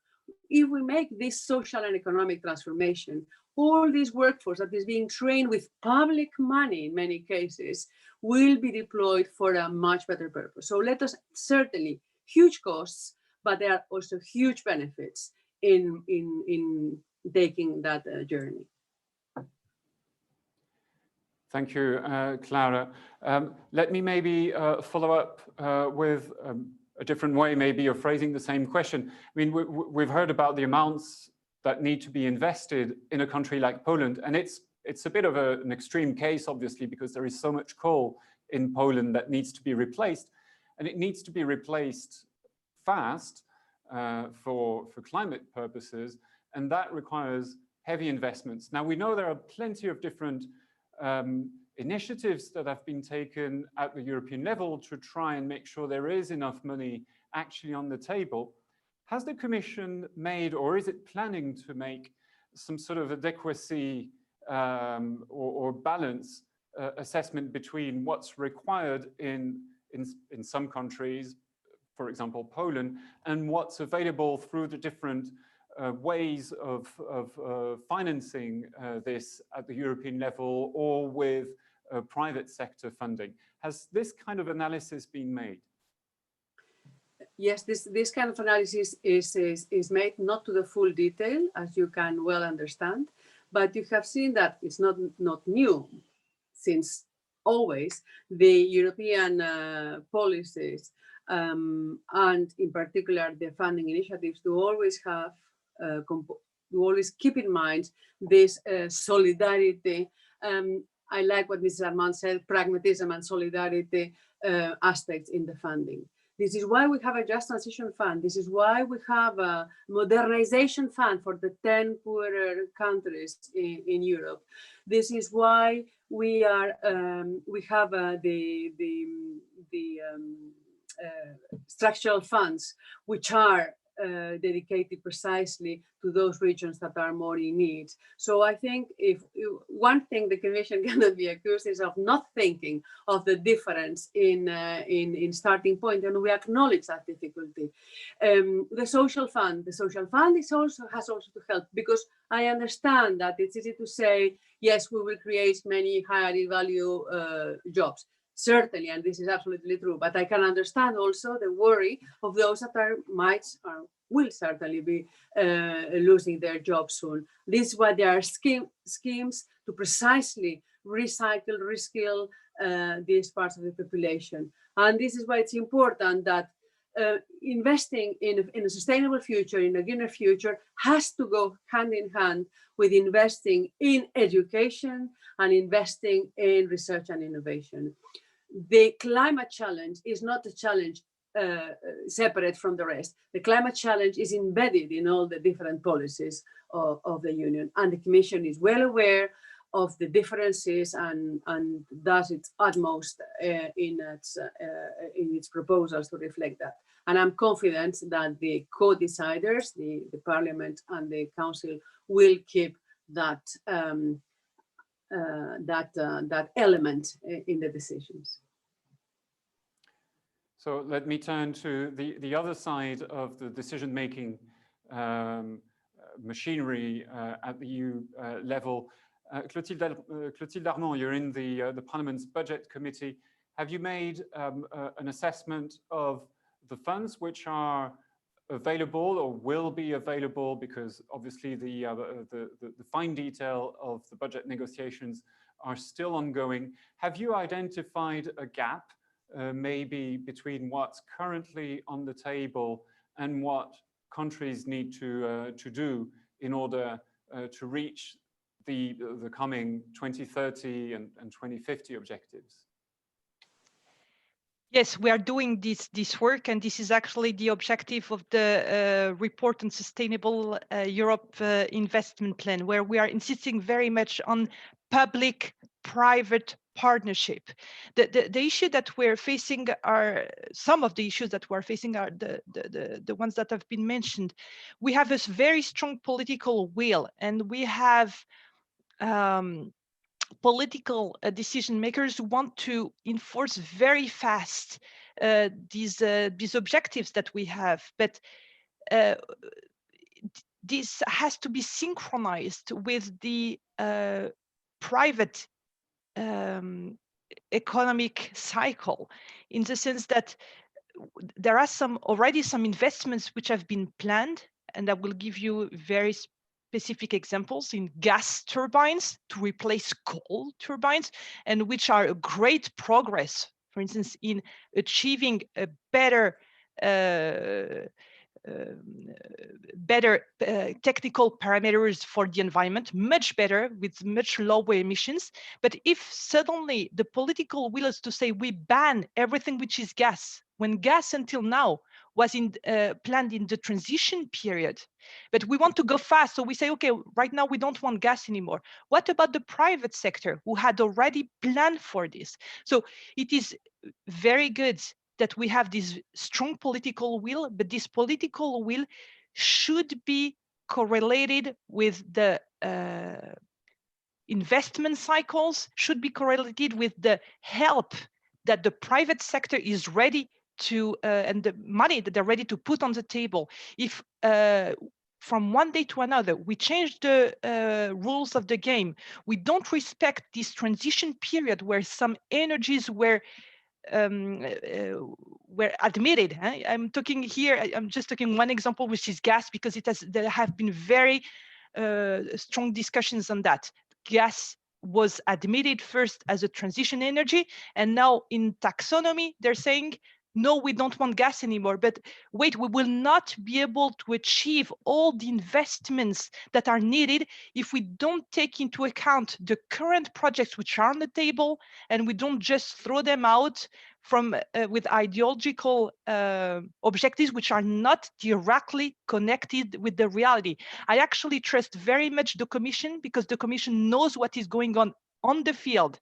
If we make this social and economic transformation, all this workforce that is being trained with public money in many cases will be deployed for a much better purpose. So let us certainly, huge costs, but there are also huge benefits in taking that journey. Thank you, Clara. Let me maybe follow up with a different way, maybe, of phrasing the same question. I mean, we've heard about the amounts that need to be invested in a country like Poland, and it's a bit of an extreme case, obviously, because there is so much coal in Poland that needs to be replaced, and it needs to be replaced fast for climate purposes, and that requires heavy investments. Now, we know there are plenty of different initiatives that have been taken at the European level to try and make sure there is enough money actually on the table. Has the Commission made, or is it planning to make, some sort of adequacy or balance assessment between what's required in some countries, for example, Poland, and what's available through the different ways of financing this at the European level or with private sector funding? Has this kind of analysis been made? Yes, this kind of analysis is made, not to the full detail, as you can well understand, but you have seen that it's not new. Since always, the European policies and in particular the funding initiatives do always have you always keep in mind this solidarity. I like what Mrs. Armand said, pragmatism and solidarity aspects in the funding. This is why we have a Just Transition Fund. This is why we have a modernization fund for the 10 poorer countries in Europe. This is why we have the structural funds, which are dedicated precisely to those regions that are more in need. So I think if one thing the Commission cannot be accused is of not thinking of the difference in starting point, and we acknowledge that difficulty. The social fund is also has to help, because I understand that it's easy to say, yes, we will create many high added value jobs. certainly, and this is absolutely true, but I can understand also the worry of those that will certainly be losing their jobs soon. This is why there are schemes to precisely recycle, reskill these parts of the population. And this is why it's important that investing in a sustainable future, in a greener future, has to go hand in hand with investing in education and investing in research and innovation. The climate challenge is not a challenge separate from the rest. The climate challenge is embedded in all the different policies of the Union, and the Commission is well aware of the differences and does its utmost in its proposals to reflect that. And I'm confident that the co-deciders, the Parliament and the Council, will keep that that element in the decisions. So let me turn to the other side of the decision-making machinery at the EU level. Clotilde Armand, you're in the Parliament's Budget Committee. Have you made an assessment of the funds which are available or will be available? Because obviously the fine detail of the budget negotiations are still ongoing. Have you identified a gap maybe between what's currently on the table and what countries need to do in order to reach the coming 2030 and 2050 objectives? Yes, we are doing this work, and this is actually the objective of the report on Sustainable Europe Investment Plan, where we are insisting very much on public-private partnership. The issue that we're facing are some of the issues that we're facing are the ones that have been mentioned. We have a very strong political will, and we have political decision makers who want to enforce very fast these objectives that we have, but this has to be synchronized with the private economic cycle, in the sense that there are already some investments which have been planned, and I will give you very specific examples in gas turbines to replace coal turbines, and which are a great progress, for instance, in achieving a better technical parameters for the environment, much better, with much lower emissions. But if suddenly the political will is to say we ban everything which is gas, when gas until now was planned in the transition period, but we want to go fast, so we say, okay, right now we don't want gas anymore. What about the private sector who had already planned for this? So it is very good that we have this strong political will, but this political will should be correlated with the investment cycles, should be correlated with the help that the private sector is ready to, and the money that they're ready to put on the table. If from one day to another, we change the rules of the game, we don't respect this transition period where some energies were admitted. I'm talking here, I'm just taking one example, which is gas, because there have been very strong discussions on that. Gas was admitted first as a transition energy, and now in taxonomy, they're saying, no, we don't want gas anymore. But wait, we will not be able to achieve all the investments that are needed if we don't take into account the current projects which are on the table, and we don't just throw them out from with ideological objectives which are not directly connected with the reality. I actually trust very much the Commission, because the Commission knows what is going on the field.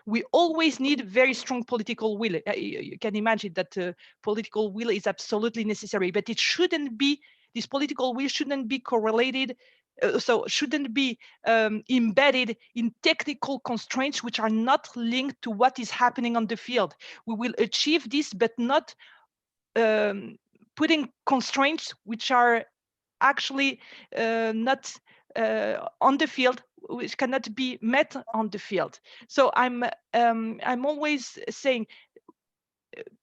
We always need very strong political will. You can imagine that political will is absolutely necessary, but it shouldn't be, this political will shouldn't be correlated, so shouldn't be embedded in technical constraints which are not linked to what is happening on the field. We will achieve this, but not putting constraints which are actually not on the field, which cannot be met on the field. So I'm always saying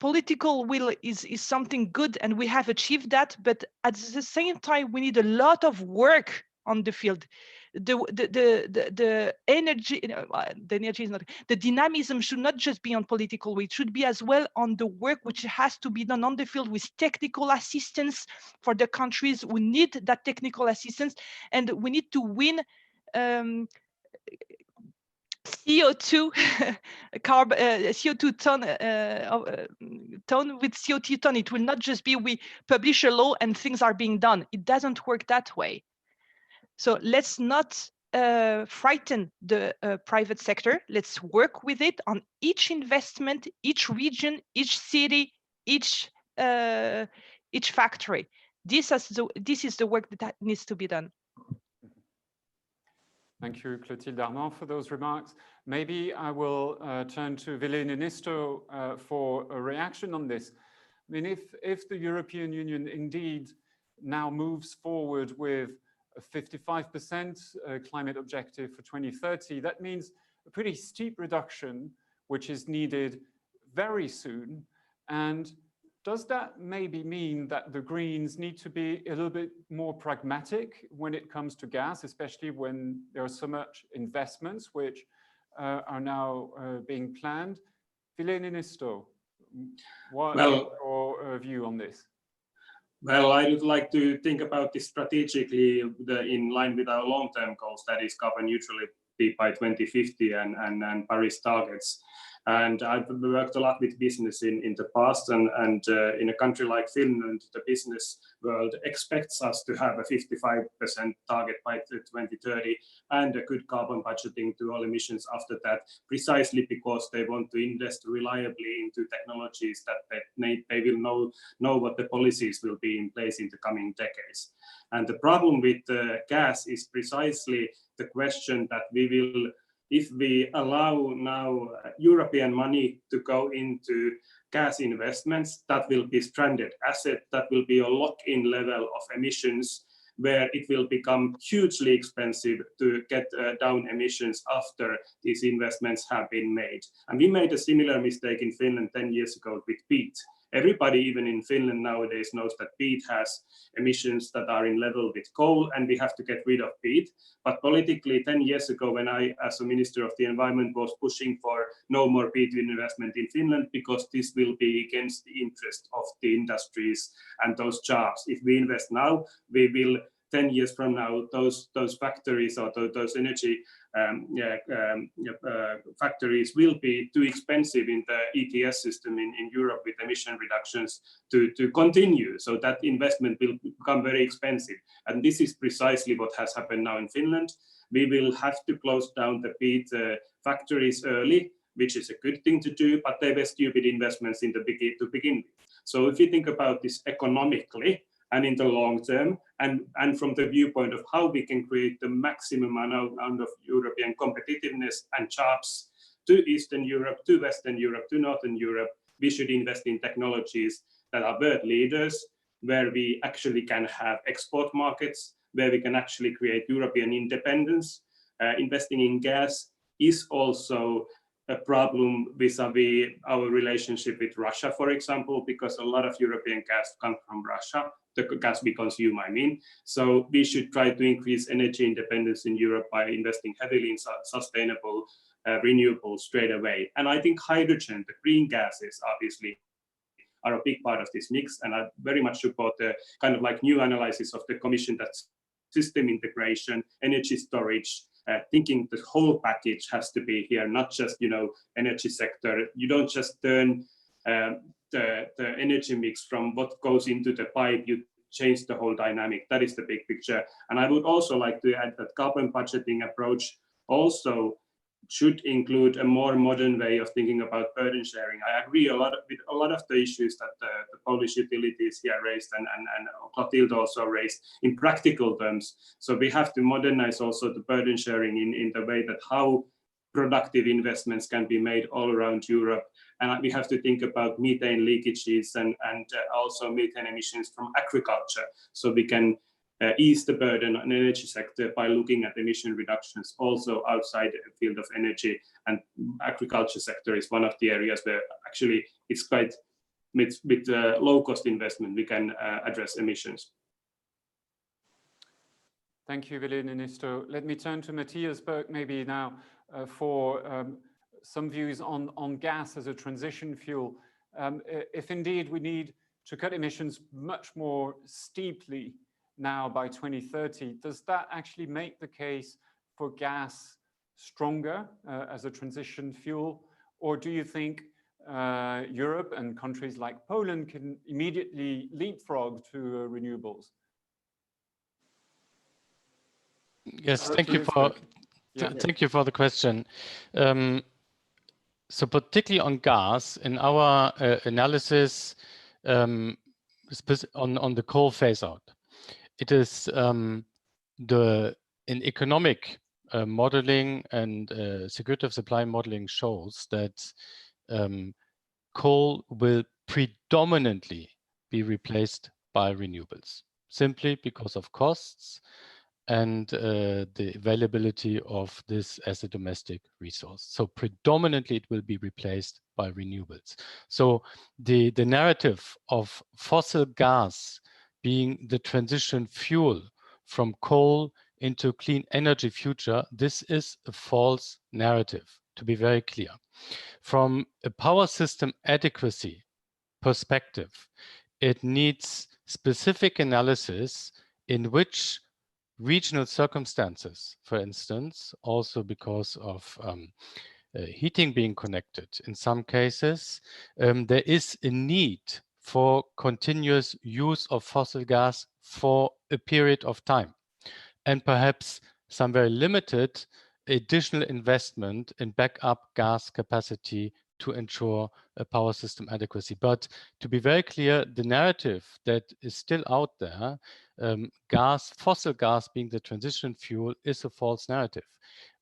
political will is something good, and we have achieved that, but at the same time we need a lot of work on the field. The energy, the energy is not, the dynamism should not just be on political will, it should be as well on the work which has to be done on the field with technical assistance for the countries who need that technical assistance, and we need to win CO2 CO2 ton with CO2 ton. It will not just be we publish a law and things are being done. It doesn't work that way. So let's not frighten the private sector. Let's work with it on each investment, each region, each city, each factory. This is the work that needs to be done. Thank you, Clotilde Armand, for those remarks. Maybe I will turn to Vilene Nisto for a reaction on this. I mean, if the European Union indeed now moves forward with a 55% climate objective for 2030, that means a pretty steep reduction, which is needed very soon. And does that maybe mean that the Greens need to be a little bit more pragmatic when it comes to gas, especially when there are so much investments which are now being planned? Vilene Nisto, what is your view on this? Well, I would like to think about this strategically in line with our long-term goals, that is carbon neutrality by 2050 and Paris targets. And I've worked a lot with business in the past, and in a country like Finland, the business world expects us to have a 55% target by 2030 and a good carbon budgeting to all emissions after that, precisely because they want to invest reliably into technologies that they will know what the policies will be in place in the coming decades. And the problem with gas is precisely the question that we will, if we allow now European money to go into gas investments, that will be stranded asset, that will be a lock-in level of emissions, where it will become hugely expensive to get down emissions after these investments have been made. And we made a similar mistake in Finland 10 years ago with peat. Everybody, even in Finland nowadays, knows that peat has emissions that are in level with coal, and we have to get rid of peat. But politically, 10 years ago, when I, as a Minister of the Environment, was pushing for no more peat investment in Finland, because this will be against the interest of the industries and those jobs. If we invest now, we will 10 years from now, those factories or those energy factories will be too expensive in the ETS system in Europe with emission reductions to continue. So that investment will become very expensive. And this is precisely what has happened now in Finland. We will have to close down the peat factories early, which is a good thing to do, but they were stupid investments in the to begin with. So if you think about this economically, and in the long term, and from the viewpoint of how we can create the maximum amount of European competitiveness and jobs to Eastern Europe, to Western Europe, to Northern Europe, we should invest in technologies that are world leaders, where we actually can have export markets, where we can actually create European independence. Investing in gas is also a problem vis-a-vis our relationship with Russia, for example, because a lot of European gas comes from Russia, the gas we consume, I mean. So we should try to increase energy independence in Europe by investing heavily in sustainable renewables straight away. And I think hydrogen, the green gases, obviously, are a big part of this mix. And I very much support the kind of like new analysis of the Commission, that system integration, energy storage, thinking the whole package has to be here, not just, energy sector. You don't just turn the energy mix from what goes into the pipe, you change the whole dynamic. That is the big picture. And I would also like to add that carbon budgeting approach also should include a more modern way of thinking about burden sharing. I agree with a lot of the issues that the Polish utilities here raised and Clotilde also raised in practical terms. So we have to modernize also the burden sharing in the way that how productive investments can be made all around Europe. And we have to think about methane leakages and also methane emissions from agriculture. So we can ease the burden on the energy sector by looking at emission reductions also outside the field of energy. And agriculture sector is one of the areas where actually it's quite with low cost investment we can address emissions. Thank you, Velin and Isto. Let me turn to Matthias Berg maybe now for some views on gas as a transition fuel. If indeed we need to cut emissions much more steeply now by 2030, does that actually make the case for gas stronger as a transition fuel? Or do you think Europe and countries like Poland can immediately leapfrog to renewables? Yes, thank you for the question. So particularly on gas, in our analysis on the coal phase out, it is in economic modeling and security of supply modeling shows that coal will predominantly be replaced by renewables, simply because of costs and the availability of this as a domestic resource. So predominantly it will be replaced by renewables. So the narrative of fossil gas being the transition fuel from coal into clean energy future, this is a false narrative, to be very clear. From a power system adequacy perspective, it needs specific analysis in which regional circumstances, for instance, also because of heating being connected. In some cases, there is a need for continuous use of fossil gas for a period of time, and perhaps some very limited additional investment in backup gas capacity to ensure a power system adequacy. But to be very clear, the narrative that is still out there, fossil gas being the transition fuel, is a false narrative.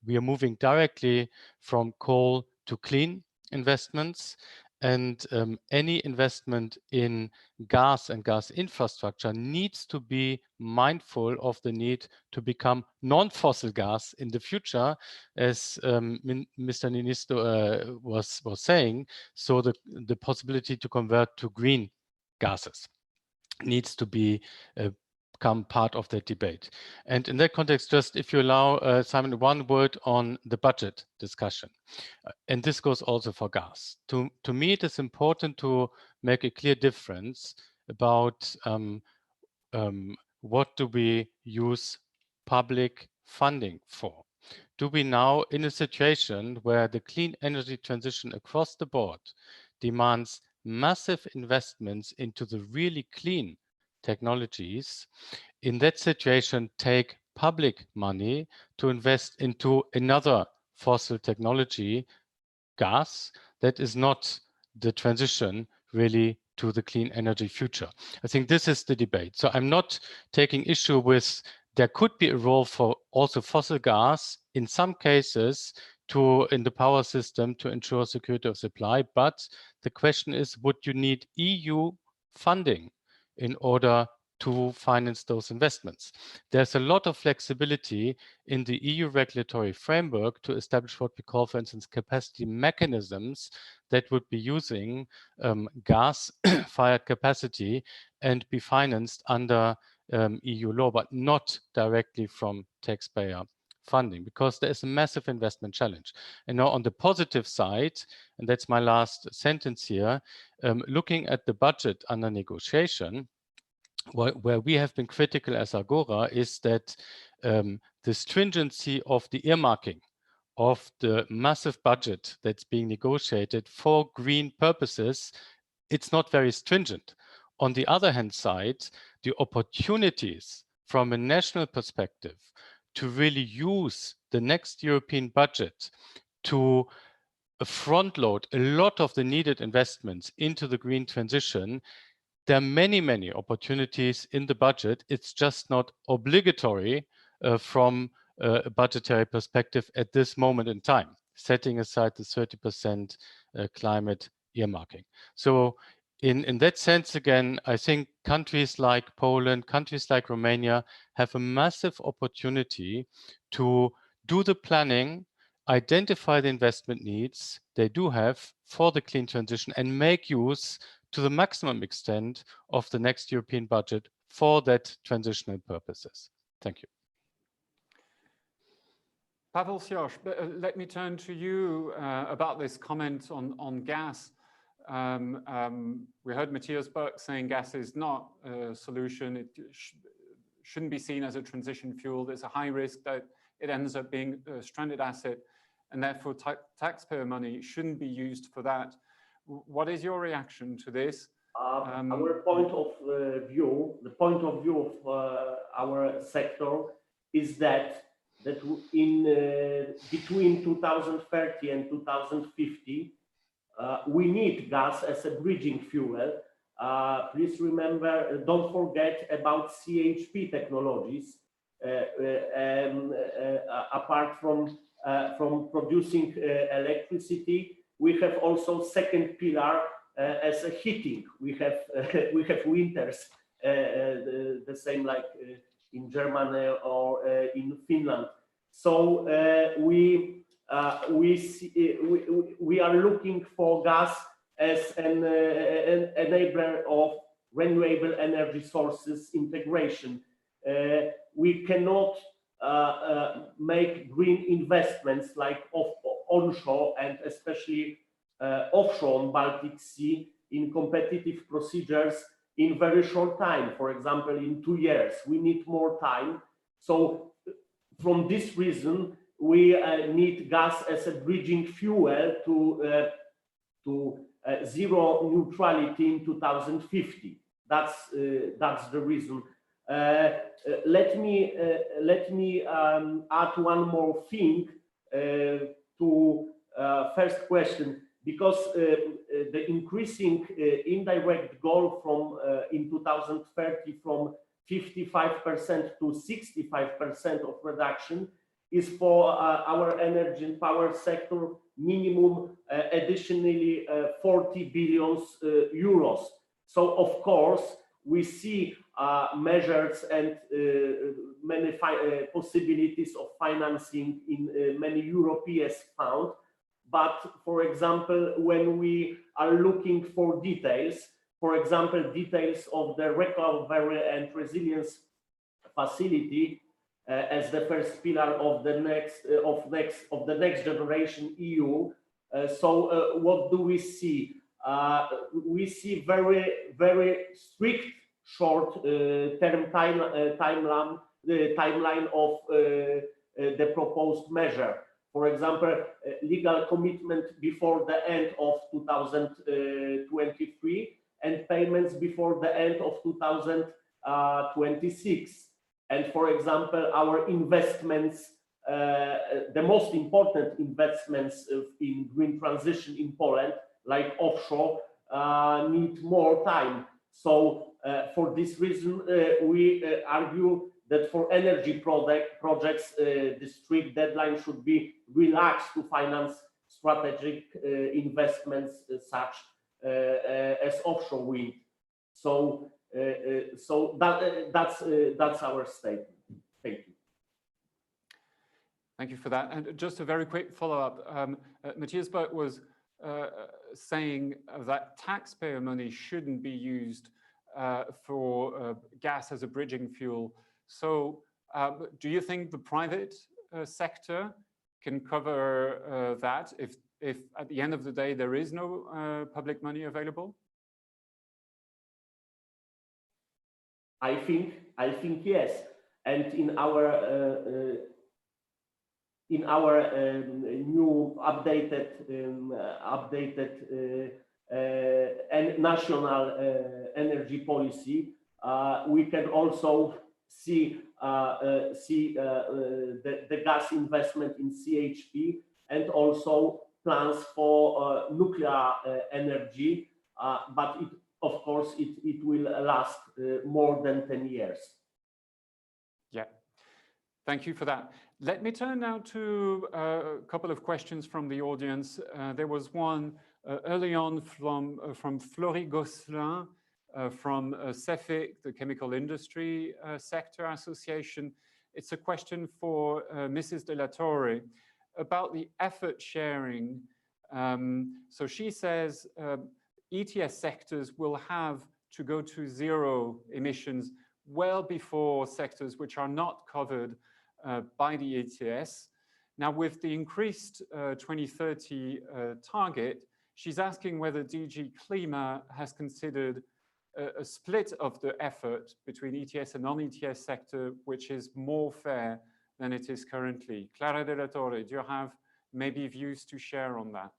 We are moving directly from coal to clean investments, and any investment in gas and gas infrastructure needs to be mindful of the need to become non-fossil gas in the future, as Mr. Ninisto was saying. So the possibility to convert to green gases needs to become part of that debate. And in that context, just if you allow, Simon, one word on the budget discussion. And this goes also for gas. To me, it is important to make a clear difference about what do we use public funding for. Do we now, in a situation where the clean energy transition across the board demands massive investments into the really clean technologies, in that situation, take public money to invest into another fossil technology, gas, that is not the transition really to the clean energy future? I think this is the debate. So I'm not taking issue with, there could be a role for also fossil gas in some cases in the power system to ensure security of supply. But the question is, would you need EU funding in order to finance those investments? There's a lot of flexibility in the EU regulatory framework to establish what we call, for instance, capacity mechanisms that would be using gas-fired capacity and be financed under EU law, but not directly from taxpayer funding, because there is a massive investment challenge. And now on the positive side, and that's my last sentence here, looking at the budget under negotiation, where we have been critical as Agora is that the stringency of the earmarking of the massive budget that's being negotiated for green purposes, it's not very stringent. On the other hand side, the opportunities from a national perspective to really use the next European budget to front load a lot of the needed investments into the green transition, there are many, many opportunities in the budget. It's just not obligatory from a budgetary perspective at this moment in time, setting aside the 30% climate earmarking. So in that sense, again, I think countries like Poland, countries like Romania have a massive opportunity to do the planning, identify the investment needs they do have for the clean transition, and make use to the maximum extent of the next European budget for that transitional purposes. Thank you. Pavel Siosz, let me turn to you about this comment on gas. We heard Matthias Burke saying gas is not a solution. It shouldn't be seen as a transition fuel. There's a high risk that it ends up being a stranded asset, and therefore taxpayer money shouldn't be used for that. What is your reaction to this? Our point of view, the point of view of our sector is that in between 2030 and 2050, we need gas as a bridging fuel. Please remember, don't forget about CHP technologies. Apart from producing electricity, we have also second pillar as a heating. We have winters, the same like in Germany or in Finland. So we are looking for gas as an enabler of renewable energy sources integration. We cannot make green investments like onshore and especially offshore on Baltic Sea in competitive procedures in very short time. For example, in 2 years, we need more time. So from this reason, we need gas as a bridging fuel to zero neutrality in 2050. That's the reason. Let me add one more thing to first question, because the increasing indirect goal from in 2030 from 55% to 65% of reduction is for our energy and power sector minimum additionally 40 billion euros. So of course we see measures and many possibilities of financing in many European funds. But for example, when we are looking for details, for example, details of the recovery and resilience facility as the first pillar of the next generation EU. So what do we see? We see very strict short-term timeline of the proposed measure. For example, legal commitment before the end of 2023 and payments before the end of 2026. And for example, our investments, the most important investments in green transition in Poland, like offshore, need more time. So for this reason, we argue that for energy projects, the strict deadline should be relaxed to finance strategic investments such as offshore wind. So, that's our statement. Thank you. Thank you for that. And just a very quick follow-up. Matthias Burke was saying that taxpayer money shouldn't be used for gas as a bridging fuel. So do you think the private sector can cover that if at the end of the day there is no public money available? I think yes. And in our new updated and national energy policy, we can also see the gas investment in CHP and also plans for nuclear energy, but of course it will last more than 10 years. Yeah, thank you for that. Let me turn now to a couple of questions from the audience. There was one early on from Florie Gosselin from CEFIC, the Chemical Industry Sector Association. It's a question for Mrs. De La Torre about the effort sharing. So she says ETS sectors will have to go to zero emissions well before sectors which are not covered by the ETS. Now, with the increased 2030 target, she's asking whether DG Klima has considered a split of the effort between ETS and non-ETS sector, which is more fair than it is currently. Clara De La Torre, do you have maybe views to share on that?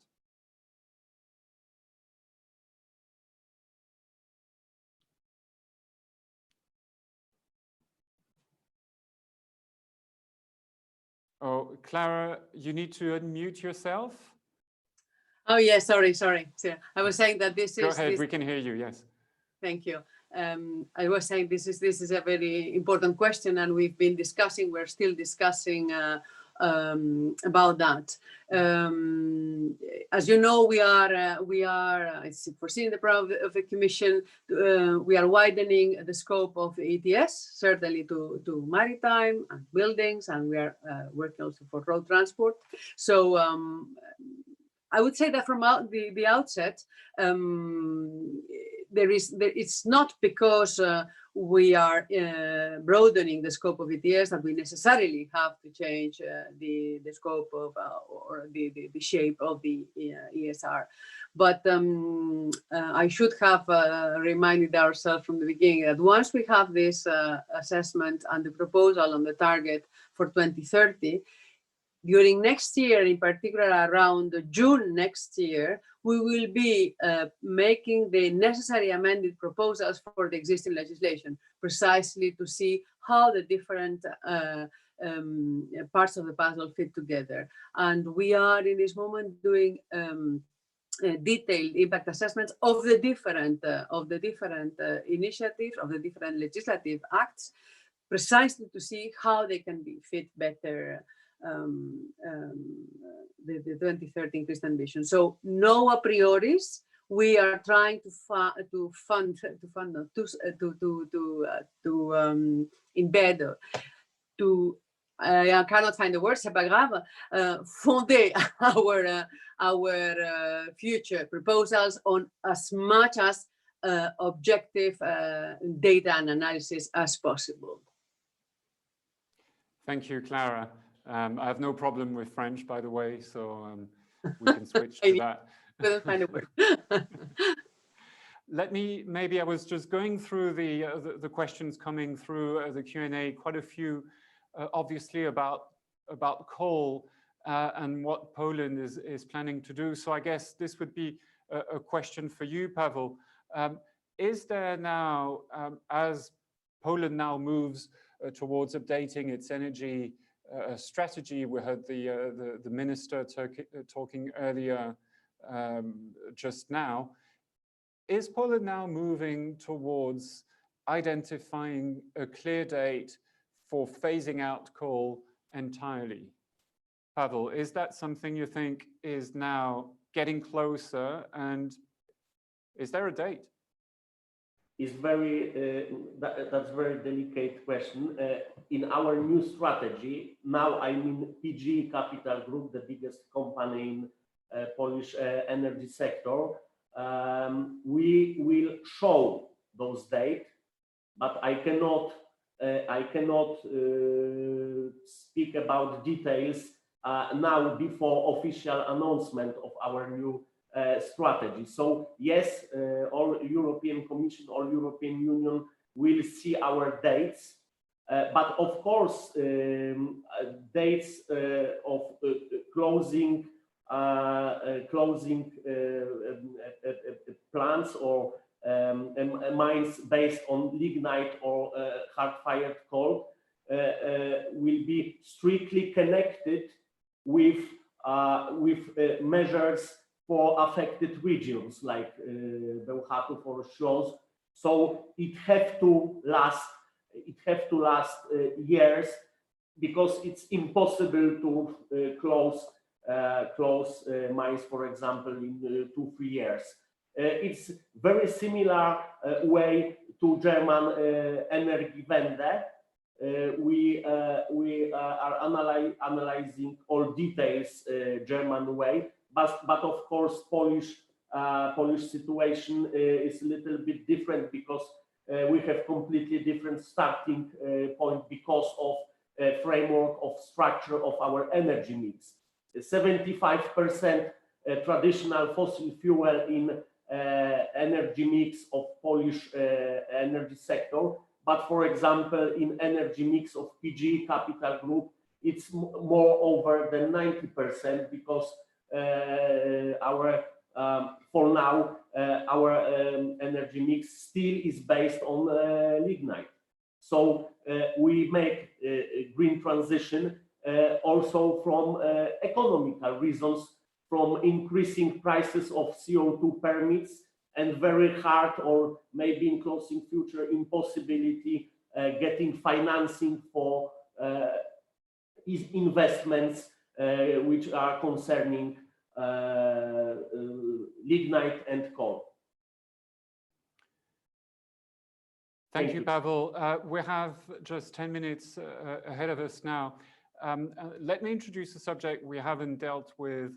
Oh, Clara, you need to unmute yourself. Oh, yes, sorry. So I was saying that this is... Go ahead, we can hear you, yes. Thank you. I was saying this is a very important question, and we're still discussing about that. As you know, we are it's foreseen in the program of the Commission. We are widening the scope of ETS, certainly to maritime and buildings, and we are working also for road transport. So I would say that from the outset, it's not because we are broadening the scope of ETS that we necessarily have to change the scope of or the shape of the ESR. But I should have reminded ourselves from the beginning that once we have this assessment and the proposal on the target for 2030, during next year, in particular around June next year, we will be making the necessary amended proposals for the existing legislation, precisely to see how the different parts of the puzzle fit together. And we are in this moment doing detailed impact assessments of the different initiatives, of the different legislative acts, precisely to see how they can be fit better the 2030 increased ambition. So no a prioris. We are trying to embed, I cannot find the word, c'est pas grave, fonder our future proposals on as much as objective data and analysis as possible. Thank you, Clara. I have no problem with French, by the way, so we can switch to that. Couldn't find a word. Maybe I was just going through the questions coming through the Q&A, quite a few, obviously about coal and what Poland is planning to do. So I guess this would be a question for you, Pavel. Is there now, as Poland now moves towards updating its energy strategy, we heard the minister talking earlier just now, is Poland now moving towards identifying a clear date for phasing out coal entirely? Pavel, is that something you think is now getting closer, and is there a date? Is that's a very delicate question. In our new strategy, now I'm in PGE Capital Group, the biggest company in Polish energy sector. We will show those dates, but I cannot speak about details now before official announcement of our new strategy. So yes, all European Commission, all European Union will see our dates, but of course dates of closing plants or mines based on lignite or hard-fired coal will be strictly connected with measures for affected regions like Bełchatów or Śląsk. So it have to last years, because it's impossible to close close mines, for example, in 2-3 years. It's very similar way to German Energiewende. We are analyzing all details German way, but of course Polish situation is a little bit different because we have completely different starting point because of framework of structure of our energy mix. 75% traditional fossil fuel in energy mix of Polish energy sector. But for example, in energy mix of PG Capital Group, it's more over than 90% because for now, our energy mix still is based on lignite. So we make a green transition also from economical reasons, from increasing prices of CO2 permits and very hard or maybe in closing future impossibility getting financing for investments which are concerning lignite and coal. Thank you, Pavel. We have just 10 minutes ahead of us now. Let me introduce a subject we haven't dealt with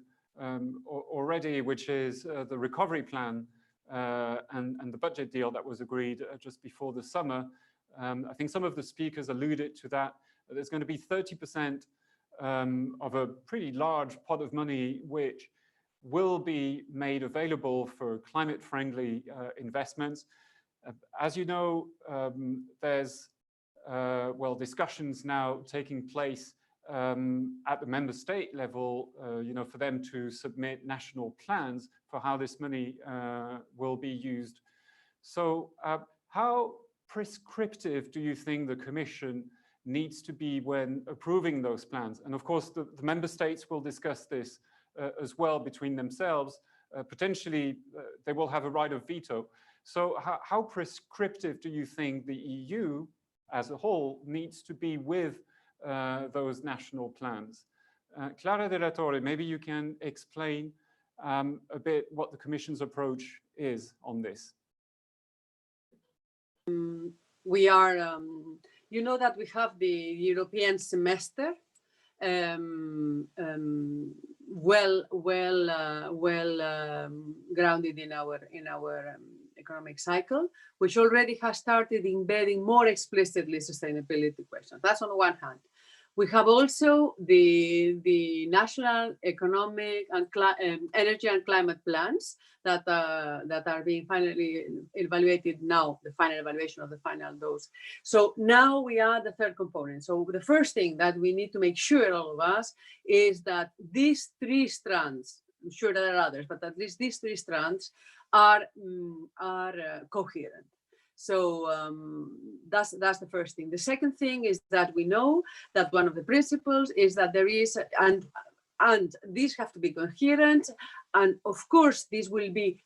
already, which is the recovery plan and the budget deal that was agreed just before the summer. I think some of the speakers alluded to that. There's going to be 30% of a pretty large pot of money which will be made available for climate-friendly investments. As you know, there's discussions now taking place at the member state level, for them to submit national plans for how this money will be used. So how prescriptive do you think the Commission needs to be when approving those plans? And of course, the member states will discuss this as well between themselves. Potentially, they will have a right of veto. So how prescriptive do you think the EU as a whole needs to be with those national plans? Clara de la Torre, maybe you can explain a bit what the Commission's approach is on this. We are, you know that we have the European semester grounded in our economic cycle, which already has started embedding more explicitly sustainability questions. That's on one hand. We have also the national economic and energy and climate plans that are being finally evaluated now, the final evaluation of the final dose. So now we are the third component. So the first thing that we need to make sure, all of us, is that these three strands, I'm sure there are others, but at least these three strands are coherent. So that's the first thing. The second thing is that we know that one of the principles is that there is, and these have to be coherent, and of course these will be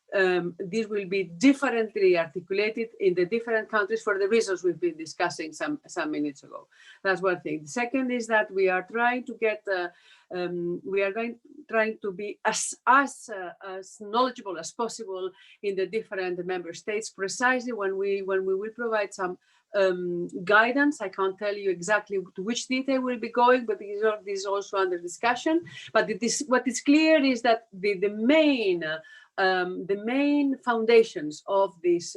differently articulated in the different countries for the reasons we've been discussing some minutes ago. That's one thing. The second is that we are trying to get trying to be as knowledgeable as possible in the different member states, precisely when we will provide some guidance. I can't tell you exactly to which detail we'll be going, but this is also under discussion. But what is clear is that the main foundations of this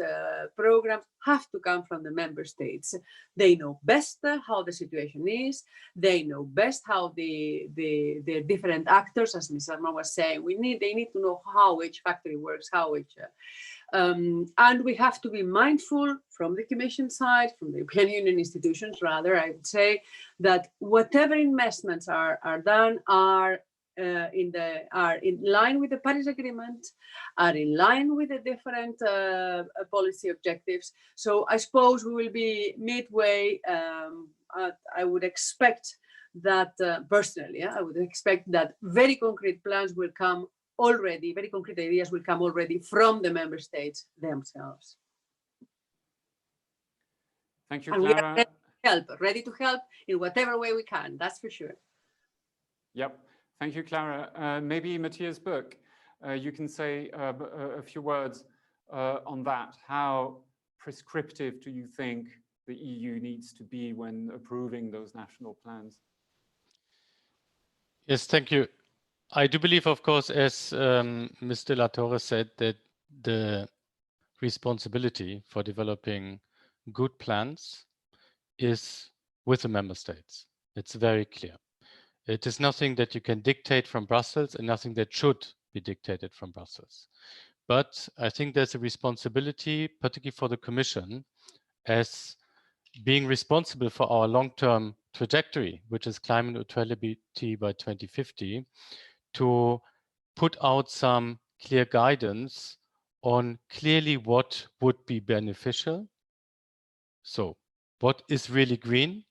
program have to come from the member states. They know best how the situation is. They know best how the different actors, as Ms. Arma was saying, they need to know how each factory works, how each. And we have to be mindful from the Commission side, from the European Union institutions, rather, I would say, that whatever investments are done are in line with the Paris Agreement, are in line with the different policy objectives. So I suppose we will be midway. I would expect that, personally, I would expect that very concrete plans will come already, very concrete ideas will come already from the member states themselves. Thank you, and Clara. We are ready to help in whatever way we can, that's for sure. Yep. Thank you, Clara. Maybe Matthias Buch, you can say a few words on that. How prescriptive do you think the EU needs to be when approving those national plans? Yes, thank you. I do believe, of course, as Mr. Latorre said, that the responsibility for developing good plans is with the member states. It's very clear. It is nothing that you can dictate from Brussels and nothing that should be dictated from Brussels. But I think there's a responsibility, particularly for the Commission, as being responsible for our long-term trajectory, which is climate neutrality by 2050, to put out some clear guidance on clearly what would be beneficial. So what is really green?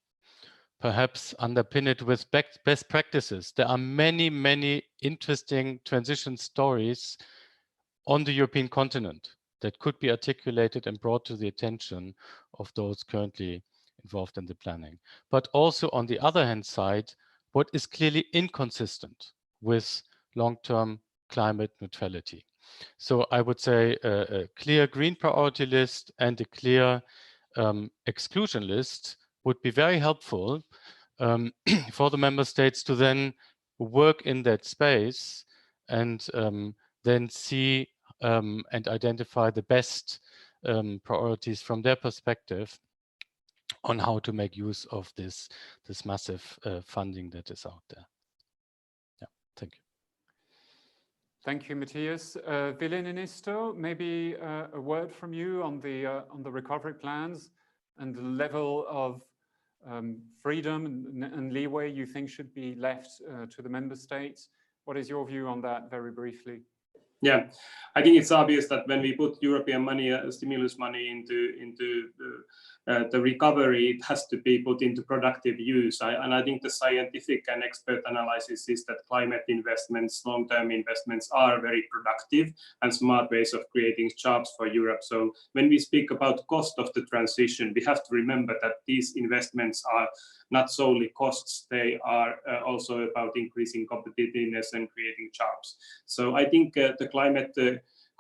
Perhaps underpin it with best practices. There are many, many interesting transition stories on the European continent that could be articulated and brought to the attention of those currently involved in the planning. But also on the other hand side, what is clearly inconsistent with long-term climate neutrality. So I would say a clear green priority list and a clear exclusion list would be very helpful for the member states to then work in that space and then see and identify the best priorities from their perspective on how to make use of this massive funding that is out there. Yeah, thank you. Thank you, Matthias. Viliinisto, maybe a word from you on the recovery plans and the level of freedom and leeway you think should be left to the member states. What is your view on that, very briefly? Yeah, I think it's obvious that when we put European money, stimulus money into the recovery, it has to be put into productive use. And I think the scientific and expert analysis is that climate investments, long-term investments, are very productive and smart ways of creating jobs for Europe. So when we speak about cost of the transition, we have to remember that these investments are not solely costs, they are also about increasing competitiveness and creating jobs. So I think the climate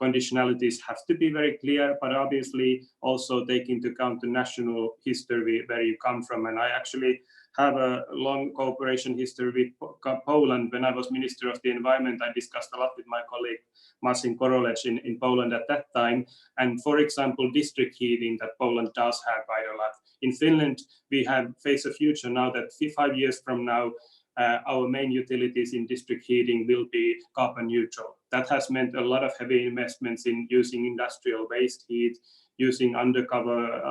conditionalities have to be very clear, but obviously also take into account the national history where you come from. And I actually have a long cooperation history with Poland. When I was Minister of the Environment, I discussed a lot with my colleague Marcin Korolec in Poland at that time. And for example, district heating that Poland does have quite a lot. In Finland, we face a future now that 5 years from now, our main utilities in district heating will be carbon neutral. That has meant a lot of heavy investments in using industrial waste heat, using undercover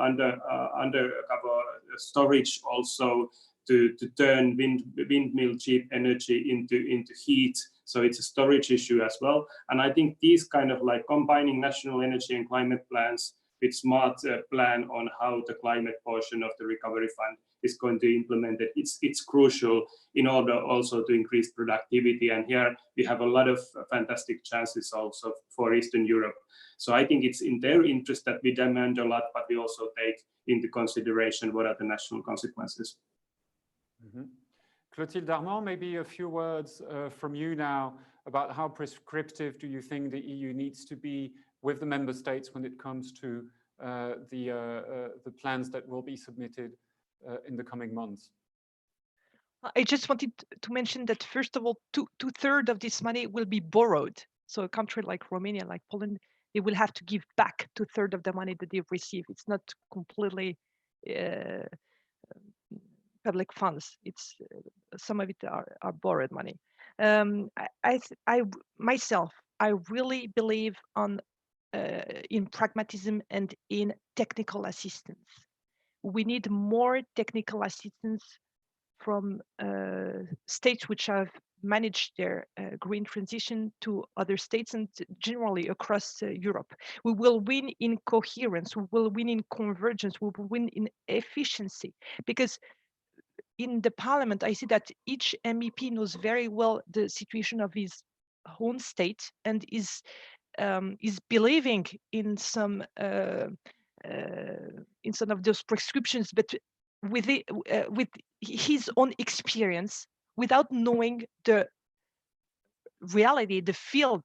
storage also to turn windmill cheap energy into heat. So it's a storage issue as well. And I think these kind of like combining national energy and climate plans with smart plan on how the climate portion of the recovery fund is going to implement it. It's crucial in order also to increase productivity. And here we have a lot of fantastic chances also for Eastern Europe. So I think it's in their interest that we demand a lot, but we also take into consideration what are the national consequences. Mm-hmm. Clotilde Darmon, maybe a few words from you now about how prescriptive do you think the EU needs to be with the member states when it comes to the plans that will be submitted in the coming months? I just wanted to mention that, first of all, two-thirds of this money will be borrowed. So a country like Romania, like Poland, they will have to give back two-thirds of the money that they've received. It's not completely public funds. It's some of it are borrowed money. I myself, I really believe in pragmatism and in technical assistance. We need more technical assistance from states which have managed their green transition to other states and generally across Europe. We will win in coherence, we will win in convergence, we will win in efficiency, because in the parliament, I see that each MEP knows very well the situation of his own state and is believing in some of those prescriptions, but with his own experience, without knowing the reality, the field,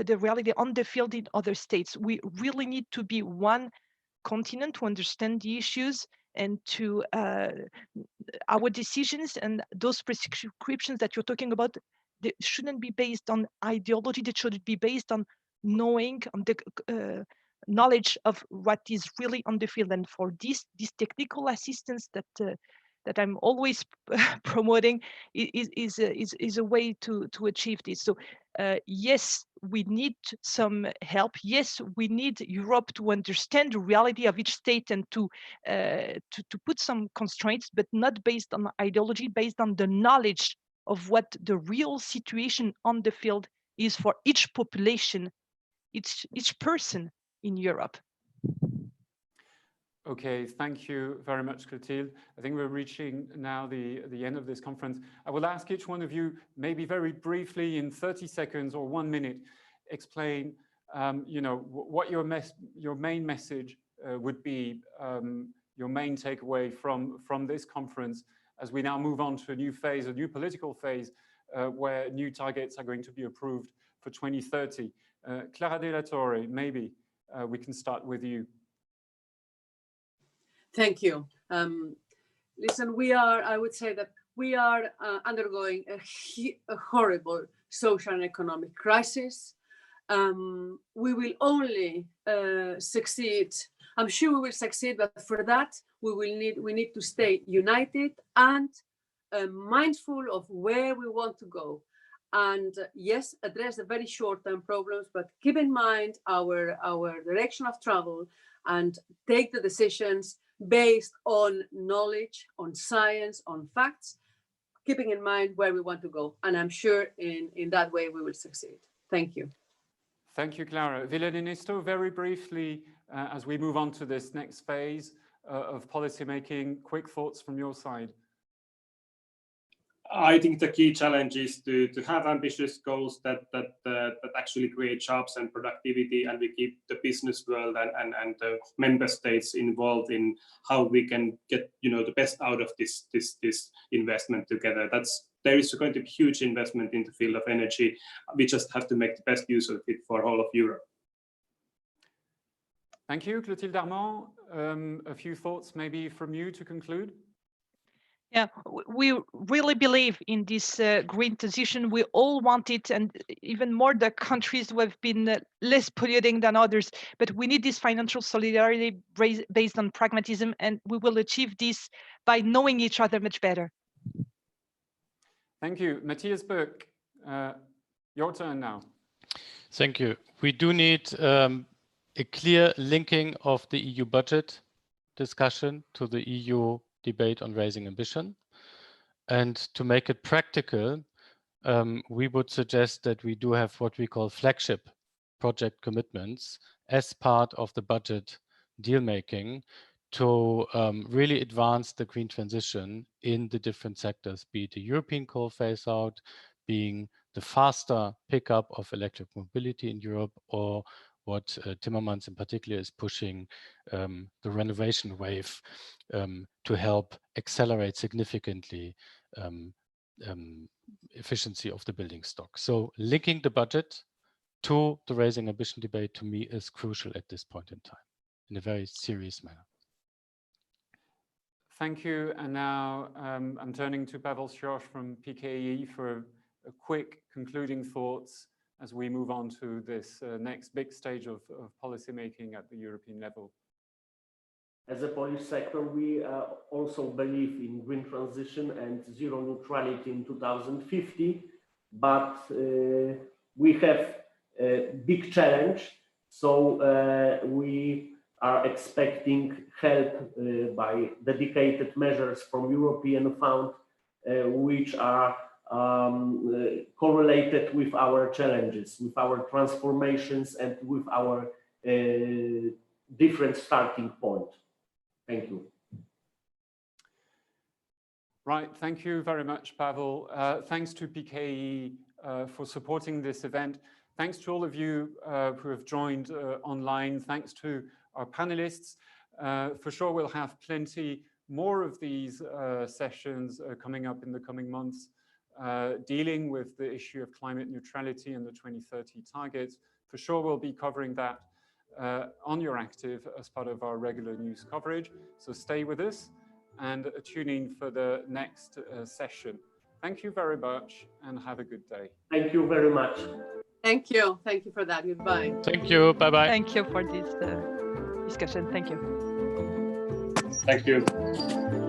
the reality on the field in other states. We really need to be one continent to understand the issues, and to our decisions and those prescriptions that you're talking about, they shouldn't be based on ideology. They should be based on knowing, on the knowledge of what is really on the field. And for this technical assistance that I'm always promoting is a way to achieve this. So yes, we need some help. Yes, we need Europe to understand the reality of each state and to put some constraints, but not based on ideology, based on the knowledge of what the real situation on the field is for each population, each person in Europe. Okay, thank you very much, Clotilde. I think we're reaching now the end of this conference. I will ask each one of you, maybe very briefly in 30 seconds or 1 minute, explain, what your main message would be, your main takeaway from this conference, as we now move on to a new phase, a new political phase, where new targets are going to be approved for 2030. Clara de la Torre, maybe we can start with you. Thank you. Listen, I would say that we are undergoing a horrible social and economic crisis. We will only succeed. I'm sure we will succeed, but for that, we need to stay united and mindful of where we want to go. And yes, address the very short-term problems, but keep in mind our direction of travel and take the decisions based on knowledge, on science, on facts, keeping in mind where we want to go. And I'm sure in that way we will succeed. Thank you. Thank you, Clara. Villa Ernesto, very briefly, as we move on to this next phase of policymaking, quick thoughts from your side. I think the key challenge is to have ambitious goals that actually create jobs and productivity, and we keep the business world and the member states involved in how we can get the best out of this investment together. There is going to be huge investment in the field of energy. We just have to make the best use of it for all of Europe. Thank you, Clotilde Armand. A few thoughts maybe from you to conclude. Yeah, we really believe in this green transition. We all want it, and even more the countries who have been less polluting than others. But we need this financial solidarity based on pragmatism, and we will achieve this by knowing each other much better. Thank you. Matthias Böck, your turn now. Thank you. We do need a clear linking of the EU budget discussion to the EU debate on raising ambition. And to make it practical, we would suggest that we do have what we call flagship project commitments as part of the budget deal making to really advance the green transition in the different sectors, be it the European coal phase out, being the faster pickup of electric mobility in Europe, or what Timmermans in particular is pushing, the renovation wave, to help accelerate significantly efficiency of the building stock. So linking the budget to the raising ambition debate, to me, is crucial at this point in time, in a very serious manner. Thank you. And now I'm turning to Pavel Siosz from PKE for a quick concluding thoughts as we move on to this next big stage of policy making at the European level. As a Polish sector, we also believe in green transition and zero neutrality in 2050, but we have a big challenge. So we are expecting help by dedicated measures from European Fund, which are correlated with our challenges, with our transformations, and with our different starting point. Thank you. Right, thank you very much, Pavel. Thanks to PKE for supporting this event. Thanks to all of you who have joined online. Thanks to our panelists. For sure, we'll have plenty more of these sessions coming up in the coming months. dealing with the issue of climate neutrality and the 2030 targets. For sure, we'll be covering that on Euractiv as part of our regular news coverage. So stay with us and tune in for the next session. Thank you very much and have a good day. Thank you very much. Thank you. Thank you for that. Goodbye. Thank you. Bye-bye. Thank you for this discussion. Thank you. Thank you.